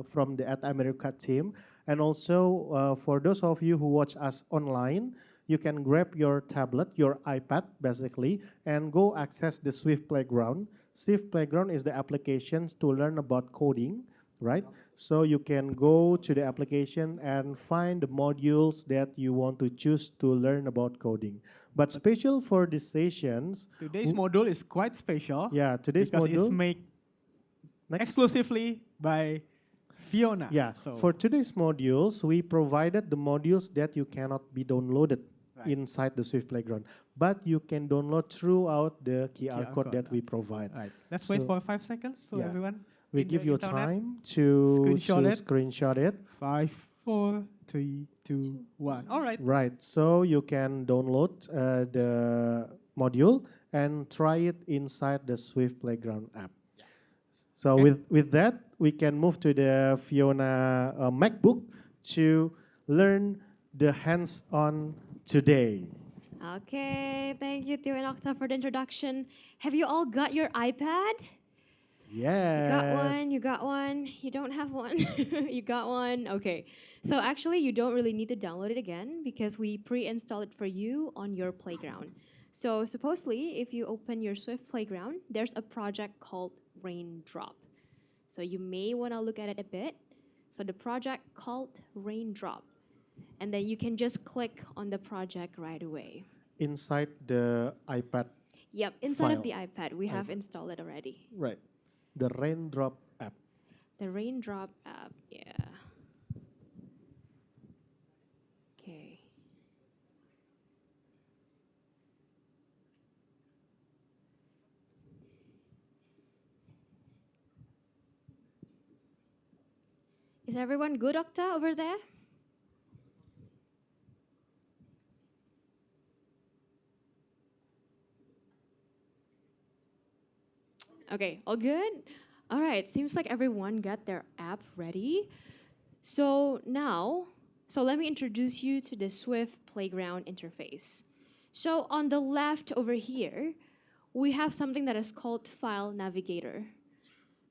from the At America team, and also for those of you who watch us online, you can grab your tablet, your iPad basically, and go access the Swift Playground. Swift Playground is the applications to learn about coding, right? So you can go to the application and find the modules that you want to choose to learn about coding. But special for these sessions, today's module is quite special. Yeah, today's because module it's made exclusively by Fiona. Yeah, so for today's modules, we provided the modules that you cannot be downloaded inside the Swift Playground, but you can download throughout the QR code that we provide. Right. Let's wait for 5 seconds for everyone. We give you time to screenshot it. 5, 4, 3, 2, 1. All right. Right. So you can download the module and try it inside the Swift Playground app. So with that, we can move to the Fiona MacBook to learn the hands-on today. Okay, thank you, Tio and Octa, for the introduction. Have you all got your iPad? Yes. You got one, you don't have one, you got one. Okay, so actually you don't really need to download it again because we pre-install it for you on your playground. So supposedly, if you open your Swift Playground, there's a project called Raindrop. So you may want to look at it a bit. So the project called Raindrop. And then you can just click on the project right away. Inside the iPad. Yep, inside of the iPad. We have installed it already. Right. The Raindrop app. The Raindrop app, yeah. Okay. Is everyone good, Octa, over there? Okay, all good? All right, seems like everyone got their app ready. So now, let me introduce you to the Swift Playground interface. So on the left over here, we have something that is called File Navigator.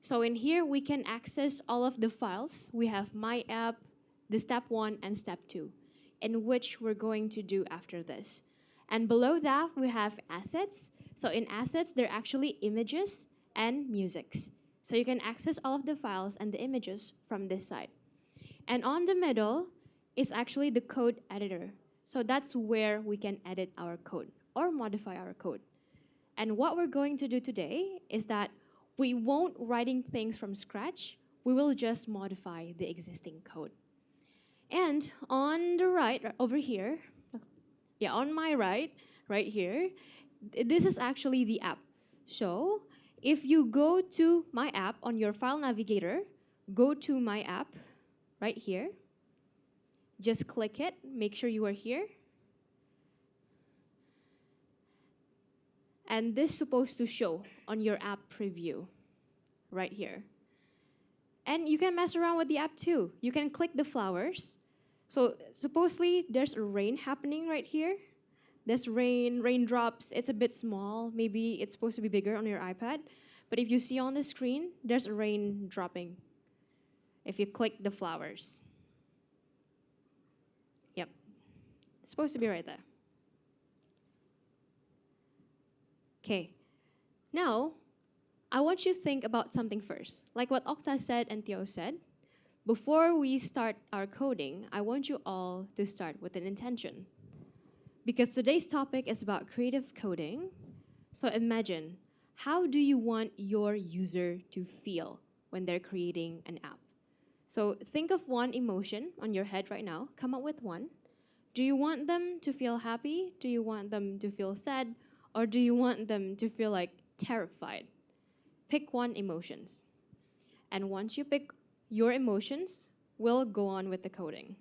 So in here, we can access all of the files. We have My App, the Step 1 and Step 2, in which we're going to do after this. And below that, we have Assets. So in Assets, they're actually images and musics. So you can access all of the files and the images from this side. And on the middle is actually the code editor. So that's where we can edit our code or modify our code. And what we're going to do today is that we won't writing things from scratch. We will just modify the existing code. And on the right, over here, on my right here, this is actually the app. So if you go to My App on your File Navigator, go to My App right here. Just click it, make sure you are here. And this is supposed to show on your app preview right here. And you can mess around with the app too. You can click the flowers. So supposedly there's a rain happening right here. There's raindrops. It's a bit small. Maybe it's supposed to be bigger on your iPad. But if you see on the screen, there's a rain dropping if you click the flowers. Yep. It's supposed to be right there. Okay. Now, I want you to think about something first. Like what Okta said and Theo said, before we start our coding, I want you all to start with an intention. Because today's topic is about creative coding. So imagine, how do you want your user to feel when they're creating an app? So think of one emotion on your head right now. Come up with one. Do you want them to feel happy? Do you want them to feel sad? Or do you want them to feel like terrified? Pick one emotions. And once you pick your emotions, we'll go on with the coding.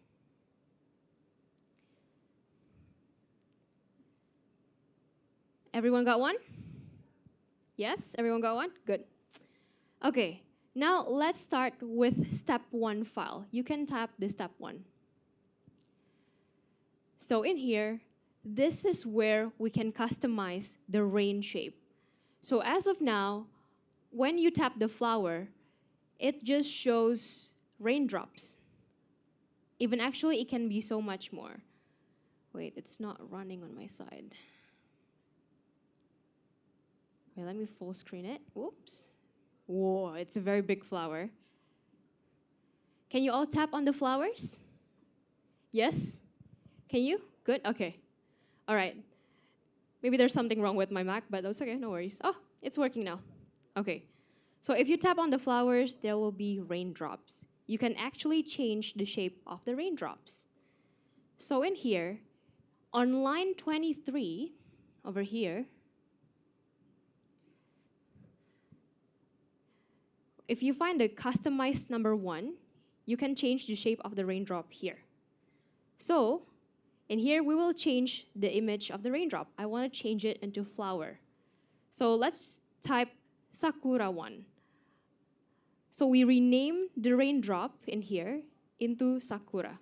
Everyone got one? Yes, everyone got one? Good. Okay, now let's start with step 1 file. You can tap the step 1. So in here, this is where we can customize the rain shape. So as of now, when you tap the flower, it just shows raindrops. Even actually, it can be so much more. Wait, it's not running on my side. Wait, let me full screen it. Whoops. Whoa, it's a very big flower. Can you all tap on the flowers? Yes? Can you? Good, okay. All right. Maybe there's something wrong with my Mac, but that's okay, no worries. Oh, it's working now. Okay. So if you tap on the flowers, there will be raindrops. You can actually change the shape of the raindrops. So in here, on line 23, over here, if you find the customized number 1, you can change the shape of the raindrop here. So in here, we will change the image of the raindrop. I want to change it into flower. So let's type Sakura 1. So we rename the raindrop in here into Sakura.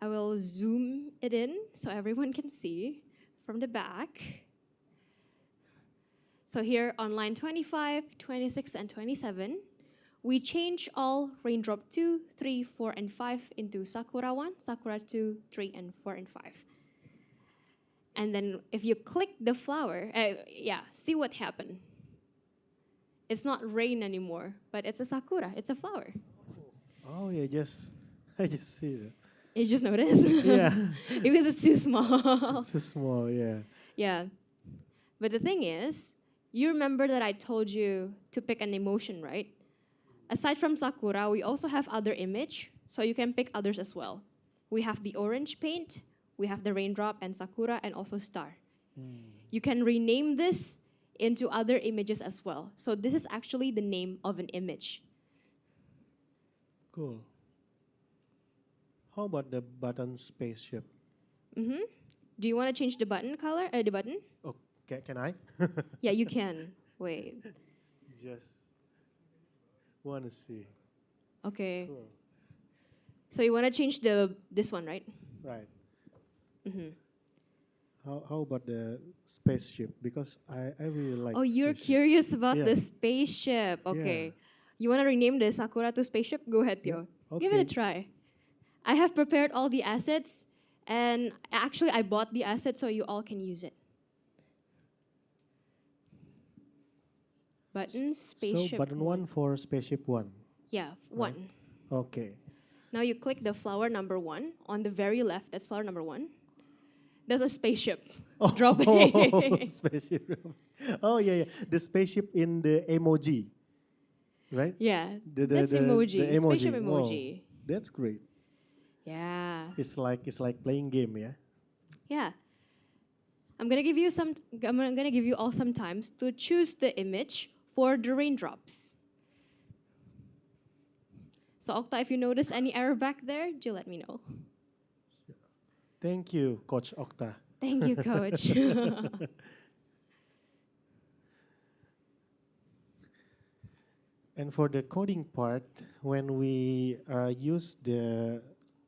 I will zoom it in so everyone can see from the back. So here on line 25, 26, and 27, we change all raindrop 2, 3, 4, and 5 into Sakura 1, Sakura 2, 3, and 4, and 5. And then if you click the flower, see what happened. It's not rain anymore, but it's a sakura. It's a flower. Oh yeah, I just see that. You just noticed? Yeah. Because it's too small. It's too small, yeah. Yeah. But the thing is, you remember that I told you to pick an emotion, right? Aside from sakura, we also have other image, so you can pick others as well. We have the orange paint, we have the raindrop and sakura, and also star. You can rename this into other images as well. So this is actually the name of an image. Cool. How about the button spaceship? Mm-hmm. Do you want to change the button color? The button? Oh, can I? Yeah, you can. Wait. Just want to see. Okay. Cool. So you want to change this one, right? Right. Mm-hmm. How about the spaceship? Because I really like. Oh, you're spaceship. curious about Yeah. the spaceship. Okay. Yeah. You want to rename the Sakura to spaceship? Go ahead, Theo. Yeah. Give it a Okay. try. I have prepared all the assets, and actually I bought the assets so you all can use it. Button, spaceship. So button 1 for spaceship 1. Yeah, Right. 1. Okay. Now you click the flower number 1 on the very left. That's flower number 1. There's a spaceship dropping. Spaceship. Oh yeah, yeah. The spaceship in the emoji, right? Yeah, The that's emoji. The emoji. Spaceship Wow, emoji. that's great. Yeah. It's like playing game, yeah. Yeah. I'm gonna give you all some times to choose the image for the raindrops. So Okta, if you notice any error back there, do let me know. Thank you, Coach Okta. Thank you, coach. And for the coding part, when we use the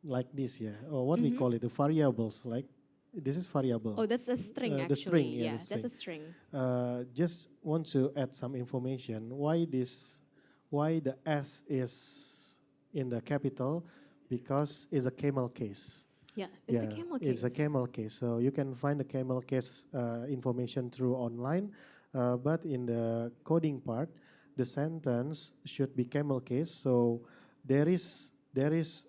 like this, yeah, or what we call it, the variables, like this is variable. Oh, that's a string The actually. string, yeah, Yeah, the that's a string. string. Just want to add some information. Why the S is in the capital? Because it's a camel case. Yeah, it's a camel case. It's a camel case. So you can find the camel case information through online, but in the coding part, the sentence should be camel case. So there is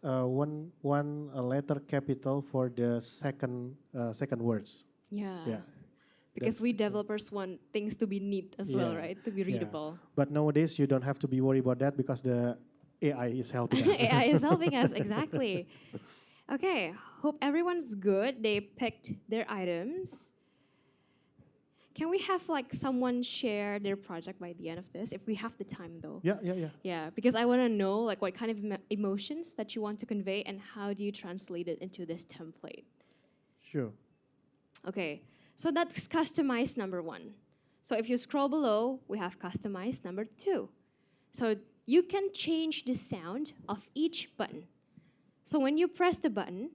one letter capital for the second words. Yeah. Because we developers want things to be neat as well, right? To be readable. But nowadays you don't have to be worried about that because the AI is helping us. AI is helping us, exactly. Okay, hope everyone's good. They picked their items. Can we have like someone share their project by the end of this, if we have the time though? Yeah. Yeah, because I want to know like what kind of emotions that you want to convey and how do you translate it into this template? Sure. Okay, so that's customize number 1. So if you scroll below, we have customize number 2. So you can change the sound of each button. So when you press the button,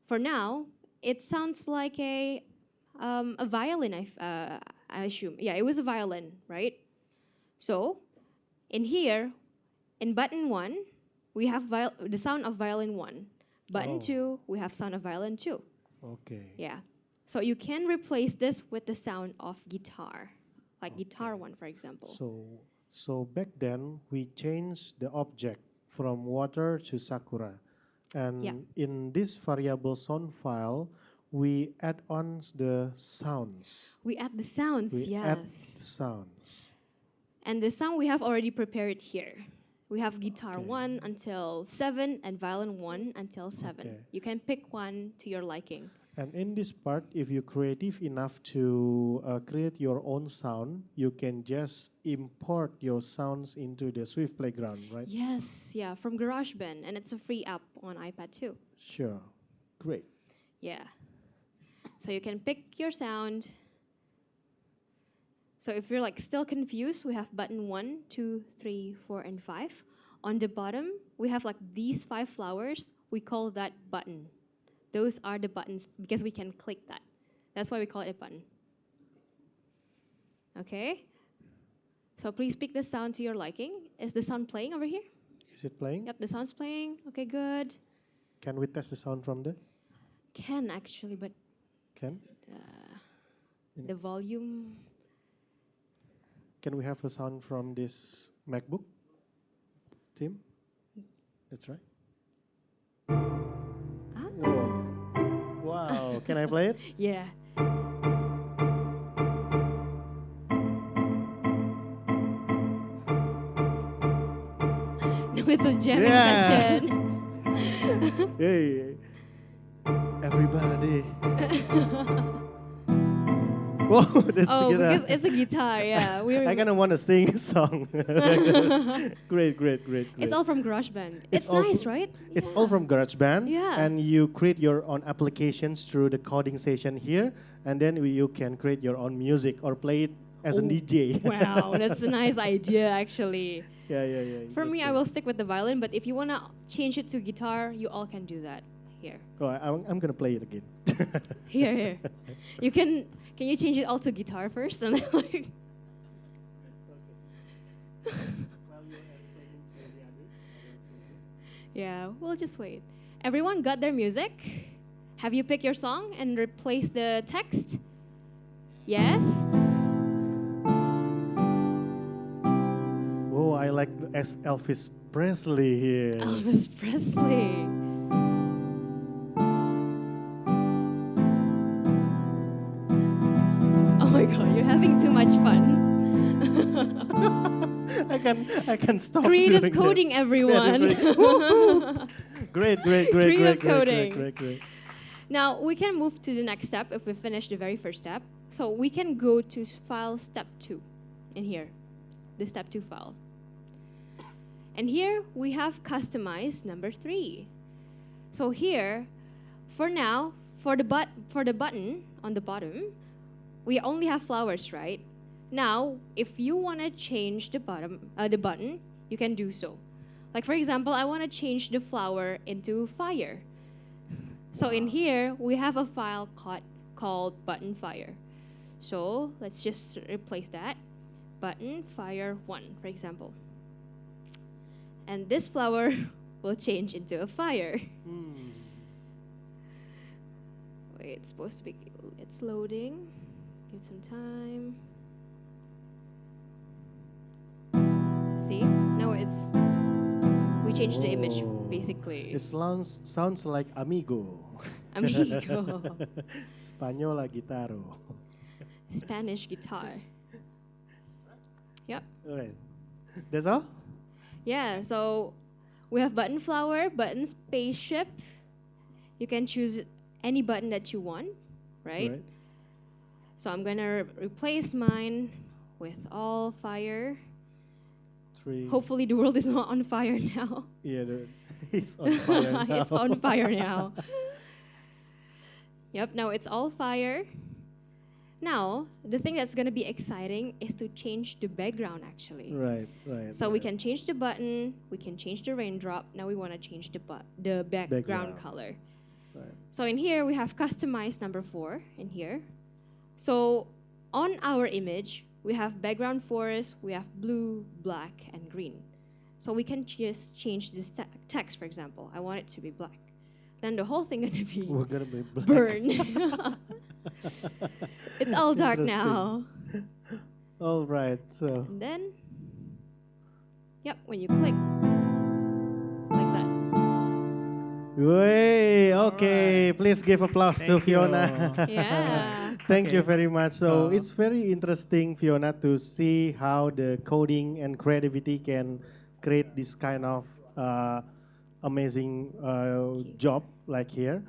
for now, it sounds like a violin, I assume. Yeah, it was a violin, right? So in here, in button 1, we have the sound of violin 1. Button 2, we have sound of violin 2. Okay. Yeah. So you can replace this with the sound of guitar, like guitar 1, for example. So back then we changed the object from water to sakura, and in this variable sound file we add on the sounds. We add the sounds, yes. Add the sounds. And the sound we have already prepared here. We have guitar 1 until 7 and violin 1 until 7. Okay. You can pick one to your liking. And in this part, if you're creative enough to create your own sound, you can just import your sounds into the Swift Playground, right? Yes, yeah, from GarageBand, and it's a free app on iPad too. Sure, great. Yeah, so you can pick your sound. So if you're like still confused, we have button 1, 2, 3, 4, and 5. On the bottom, we have like these 5 flowers. We call that button. Those are the buttons because we can click that. That's why we call it a button. Okay. So please pick the sound to your liking. Is the sound playing over here? Is it playing? Yep, the sound's playing. Okay, good. Can we test the sound from there? Can actually, but Can? The volume. Can we have a sound from this MacBook? Tim? That's right. Whoa. Wow, can I play it? Yeah. No, it's a jamming session. Hey, everybody. Whoa, that's because it's a guitar, yeah. I kind of want to sing a song. Great. It's all from GarageBand. It's nice, right? It's all from GarageBand. Yeah. And you create your own applications through the coding session here, and then you can create your own music or play it as a DJ. Wow, that's a nice idea, actually. Yeah. For me, I will stick with the violin, but if you want to change it to guitar, you all can do that here. Oh, I'm going to play it again. Here. You can you change it all to guitar first? And then like yeah, we'll just wait. Everyone got their music? Have you picked your song and replaced the text? Yes? Oh, I like Elvis Presley here. Elvis Presley. Oh my god, you're having too much fun. I can stop. Creative coding, everyone. Great. Creative coding. Great. Now we can move to the next step if we finish the very first step. So we can go to file step 2 in here, the step 2 file. And here we have customize number 3. So here, for now, for the button on the bottom, we only have flowers, right? Now, if you want to change the button, you can do so. Like for example, I want to change the flower into fire. So in here, we have a file called button fire. So let's just replace that. Button fire 1, for example. And this flower will change into a fire. Wait, it's supposed to be, it's loading. Give it some time. See, now we changed the image basically. It sounds like amigo. Amigo. Española guitarro. Spanish guitar. Yep. All right. That's all? Yeah, so we have button flower, button spaceship. You can choose any button that you want, right? So I'm going to replace mine with all fire. 3. Hopefully the world is not on fire now. Yeah, it's on fire now. It's on fire now. Yep, now it's all fire. Now, the thing that's going to be exciting is to change the background actually. Right. So we can change the button, we can change the raindrop. Now we want to change the background color. Right. So in here, we have customized number 4 in here. So on our image, we have background forest, we have blue, black, and green. So we can just change this text, for example. I want it to be black. Then the whole thing We're gonna be black. burn. It's all dark now. All right, so. And then, yep, when you click, like that. Way, okay, please give applause to Fiona. Yeah. Thank you very much. So it's very interesting, Fiona, to see how the coding and creativity can create this kind of amazing job like here.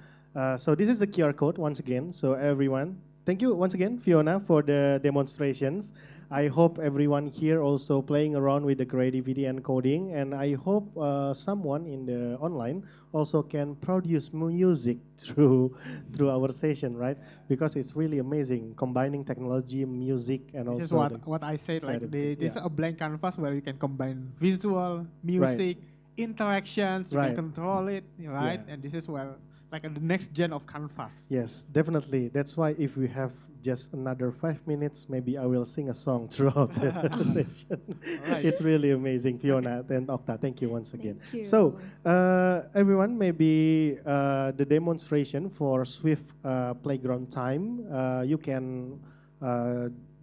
So this is the QR code once again. So everyone, thank you once again, Fiona, for the demonstrations. I hope everyone here also playing around with the creativity and coding, and I hope someone in the online also can produce music through our session, right? Because it's really amazing combining technology, music, and This is also what I said. Like this is yeah. a blank canvas where you can combine visual, music, interactions. You can control it, right? Yeah. And this is where like the next gen of canvas. Yes, definitely. That's why if we have just another 5 minutes, maybe I will sing a song throughout the session. Right. It's really amazing, Fiona and Octa. Thank you once again. Thank you. So, everyone, maybe the demonstration for Swift Playground Time, you can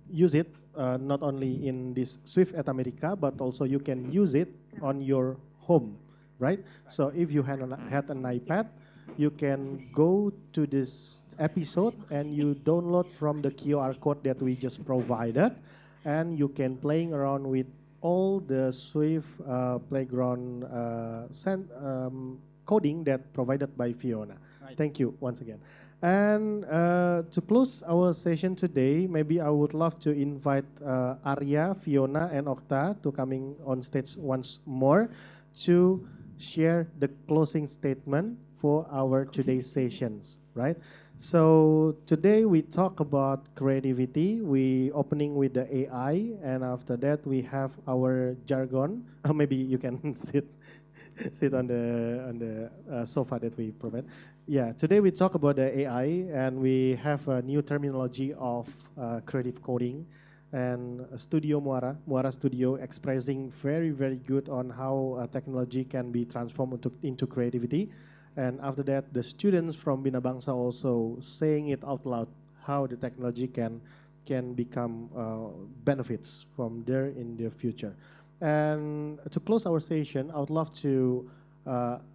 use it not only in this Swift at America, but also you can use it on your home, right? So if you had an iPad, you can go to this episode and you download from the QR code that we just provided, and you can playing around with all the Swift Playground coding that provided by Fiona. Right. Thank you once again. And to close our session today, maybe I would love to invite Arya, Fiona, and Okta to coming on stage once more to share the closing statement for our today's sessions, right? So today we talk about creativity. We opening with the AI, and after that we have our jargon. Maybe you can sit on the sofa that we provide. Yeah, today we talk about the AI, and we have a new terminology of creative coding, and Studio Muara Studio expressing very, very good on how technology can be transformed into creativity. And after that, the students from Bina Bangsa also saying it out loud, how the technology can become benefits from there in the future. And to close our session, I would love to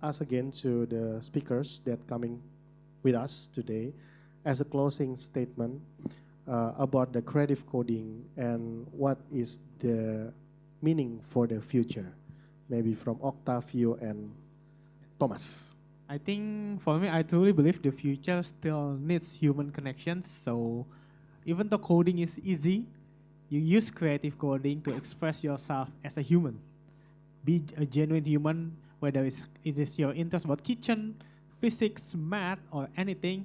ask again to the speakers that coming with us today as a closing statement about the creative coding and what is the meaning for the future, maybe from Octavio and Thomas. I think for me, I truly believe the future still needs human connections. So even though coding is easy, you use creative coding to express yourself as a human. Be a genuine human, whether it is your interest about kitchen, physics, math, or anything.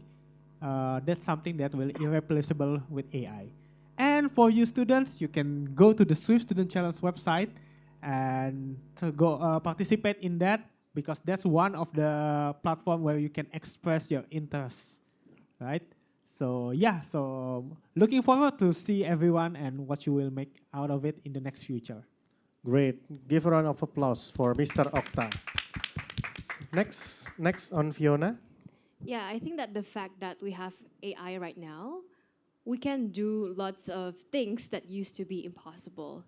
That's something that will irreplaceable with AI. And for you students, you can go to the Swift Student Challenge website and to go participate in that, because that's one of the platform where you can express your interests, right? So yeah, so looking forward to see everyone and what you will make out of it in the next future. Great. Give a round of applause for Mr. Okta. Next on Fiona. Yeah, I think that the fact that we have AI right now, we can do lots of things that used to be impossible.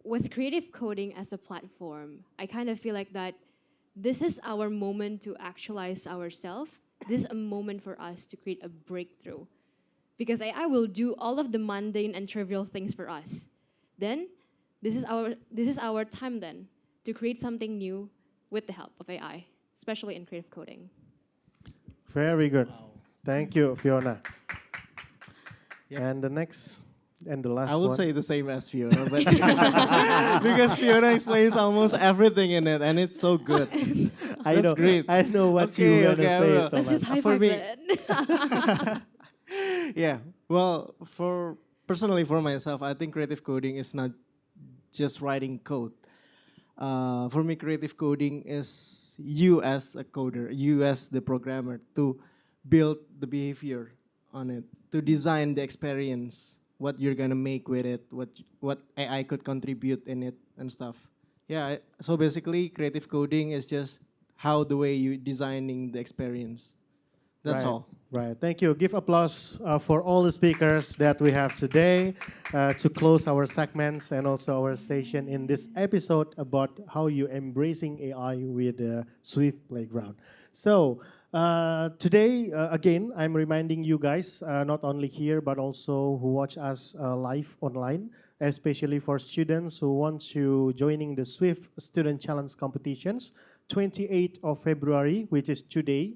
With creative coding as a platform, I kind of feel like that this is our moment to actualize ourselves. This is a moment for us to create a breakthrough. Because AI will do all of the mundane and trivial things for us. Then, this is our time then to create something new with the help of AI, especially in creative coding. Very good. Thank you, Fiona. And the next and the last I will one. say the same as Fiona, but because Fiona explains almost everything in it, and it's so good. I That's know. great. I know what you're gonna I say, will. Thomas. Let's just high For five me, then. yeah. Well, for personally for myself, I think creative coding is not just writing code. For me, creative coding is you as a coder, you as the programmer, to build the behavior on it, to design the experience, what you're gonna make with it, what AI could contribute in it and stuff. Yeah. So basically, creative coding is just how the way you designing the experience. That's Right, all. right. Thank you. Give applause for all the speakers that we have today to close our segments and also our session in this episode about how you embracing AI with Swift Playground. So today, again, I'm reminding you guys, not only here, but also who watch us live online, especially for students who want to joining the Swift Student Challenge competitions, 28th of February, which is today,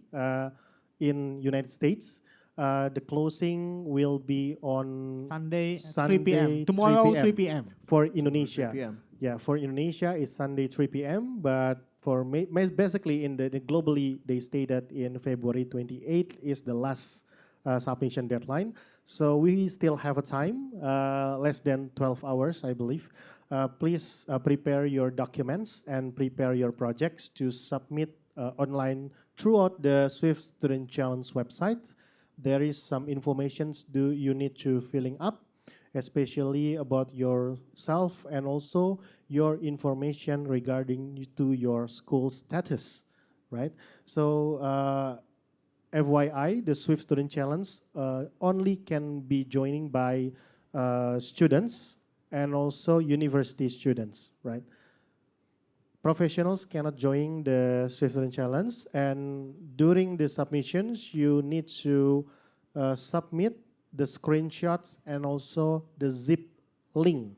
in United States. The closing will be on Sunday, 3 p.m. 3 Tomorrow, p.m. 3 p.m. for Indonesia. 3 p.m. Yeah, for Indonesia it's Sunday 3 p.m. But for basically in the globally they stated in February 28th is the last submission deadline. So we still have a time, less than 12 hours, I believe. Please prepare your documents and prepare your projects to submit online throughout the Swift Student Challenge website. There is some information you need to filling up, especially about yourself and also your information regarding to your school status, right? So FYI, the Swift Student Challenge only can be joining by students and also university students, right? Professionals cannot join the Swift Student Challenge, and during the submissions, you need to submit the screenshots and also the zip link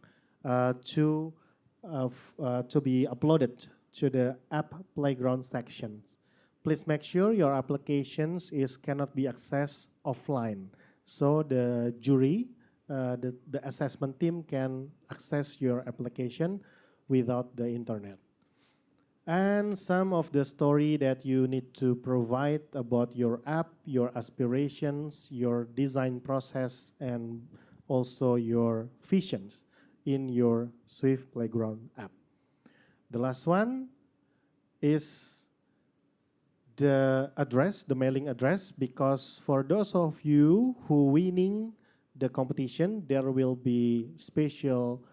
to be uploaded to the app playground section. Please make sure your applications cannot be accessed offline, so the jury, the assessment team can access your application without the internet. And some of the story that you need to provide about your app, your aspirations, your design process, and also your visions in your Swift Playground app. The last one is the address, the mailing address, because for those of you who winning the competition, there will be special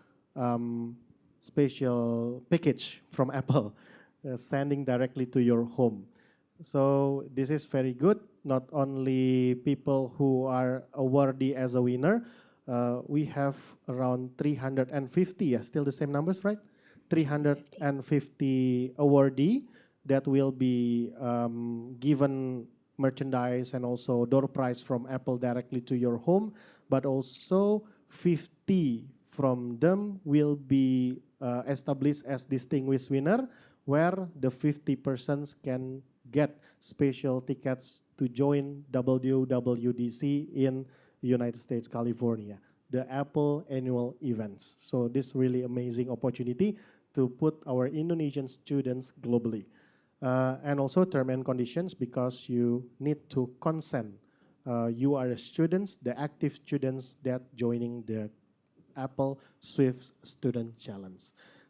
package from Apple sending directly to your home. So this is very good. Not only people who are awarded as a winner, we have around 350, still the same numbers, right? 350 awardee that will be given merchandise and also door prize from Apple directly to your home, but also 50 from them will be established as distinguished winner, where the 50 persons can get special tickets to join WWDC in United States, California, the Apple annual events. So this really amazing opportunity to put our Indonesian students globally. And also term and conditions, because you need to consent you are the students, the active students that joining the Apple Swift Student Challenge.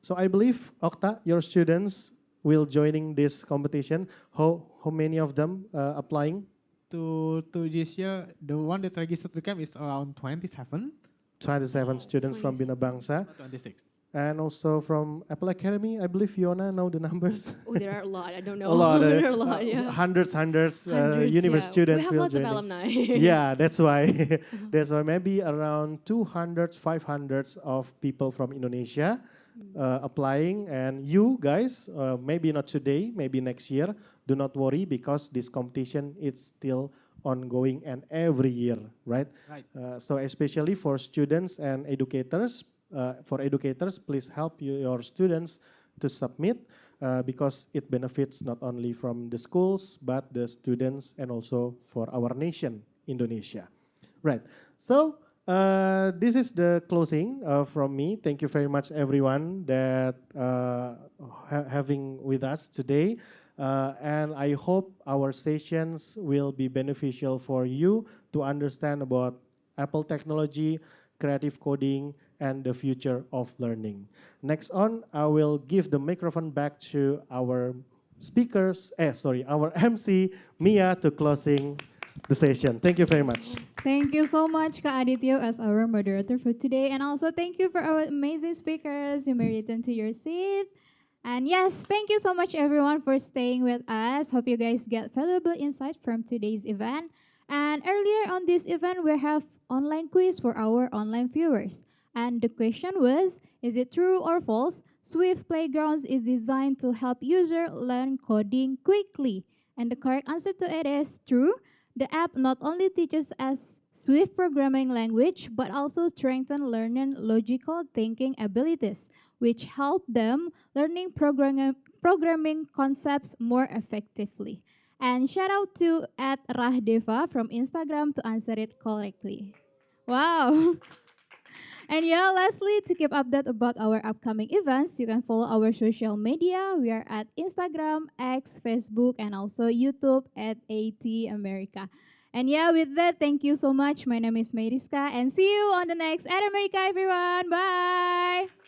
So I believe, Okta, your students will joining this competition. How many of them applying? To this year, the one that registered to camp is around 27. 27 students from Bina Bangsa. 26. And also from Apple Academy, I believe Fiona know the numbers. Oh, there are a lot. I don't know. A lot, There are a lot, yeah. hundreds, Hundreds, university yeah. students We have will lots of join. alumni. Yeah, that's why. That's why maybe around 200, 500 of people from Indonesia applying. And you guys, maybe not today, maybe next year. Do not worry because this competition is still ongoing and every year, right? Right. So especially for students and educators, please help your students to submit because it benefits not only from the schools, but the students and also for our nation, Indonesia. Right, so this is the closing from me. Thank you very much everyone that having with us today. And I hope our sessions will be beneficial for you to understand about Apple technology, creative coding, and the future of learning. Next on, I will give the microphone back to our our MC, Mia, to closing the session. Thank you very much. Thank you so much, Kak Adityo, as our moderator for today. And also thank you for our amazing speakers. You may return to your seat. And yes, thank you so much everyone for staying with us. Hope you guys get valuable insights from today's event. And earlier on this event, we have online quiz for our online viewers. And the question was, is it true or false? Swift Playgrounds is designed to help users learn coding quickly. And the correct answer to it is true. The app not only teaches us Swift programming language, but also strengthen learning logical thinking abilities, which help them learning programming concepts more effectively. And shout out to @Rahdeva from Instagram to answer it correctly. Wow. And yeah, lastly, to keep update about our upcoming events, you can follow our social media. We are at Instagram, X, Facebook, and also YouTube at AT America. And yeah, with that, thank you so much. My name is Meriska, and see you on the next At America, everyone. Bye.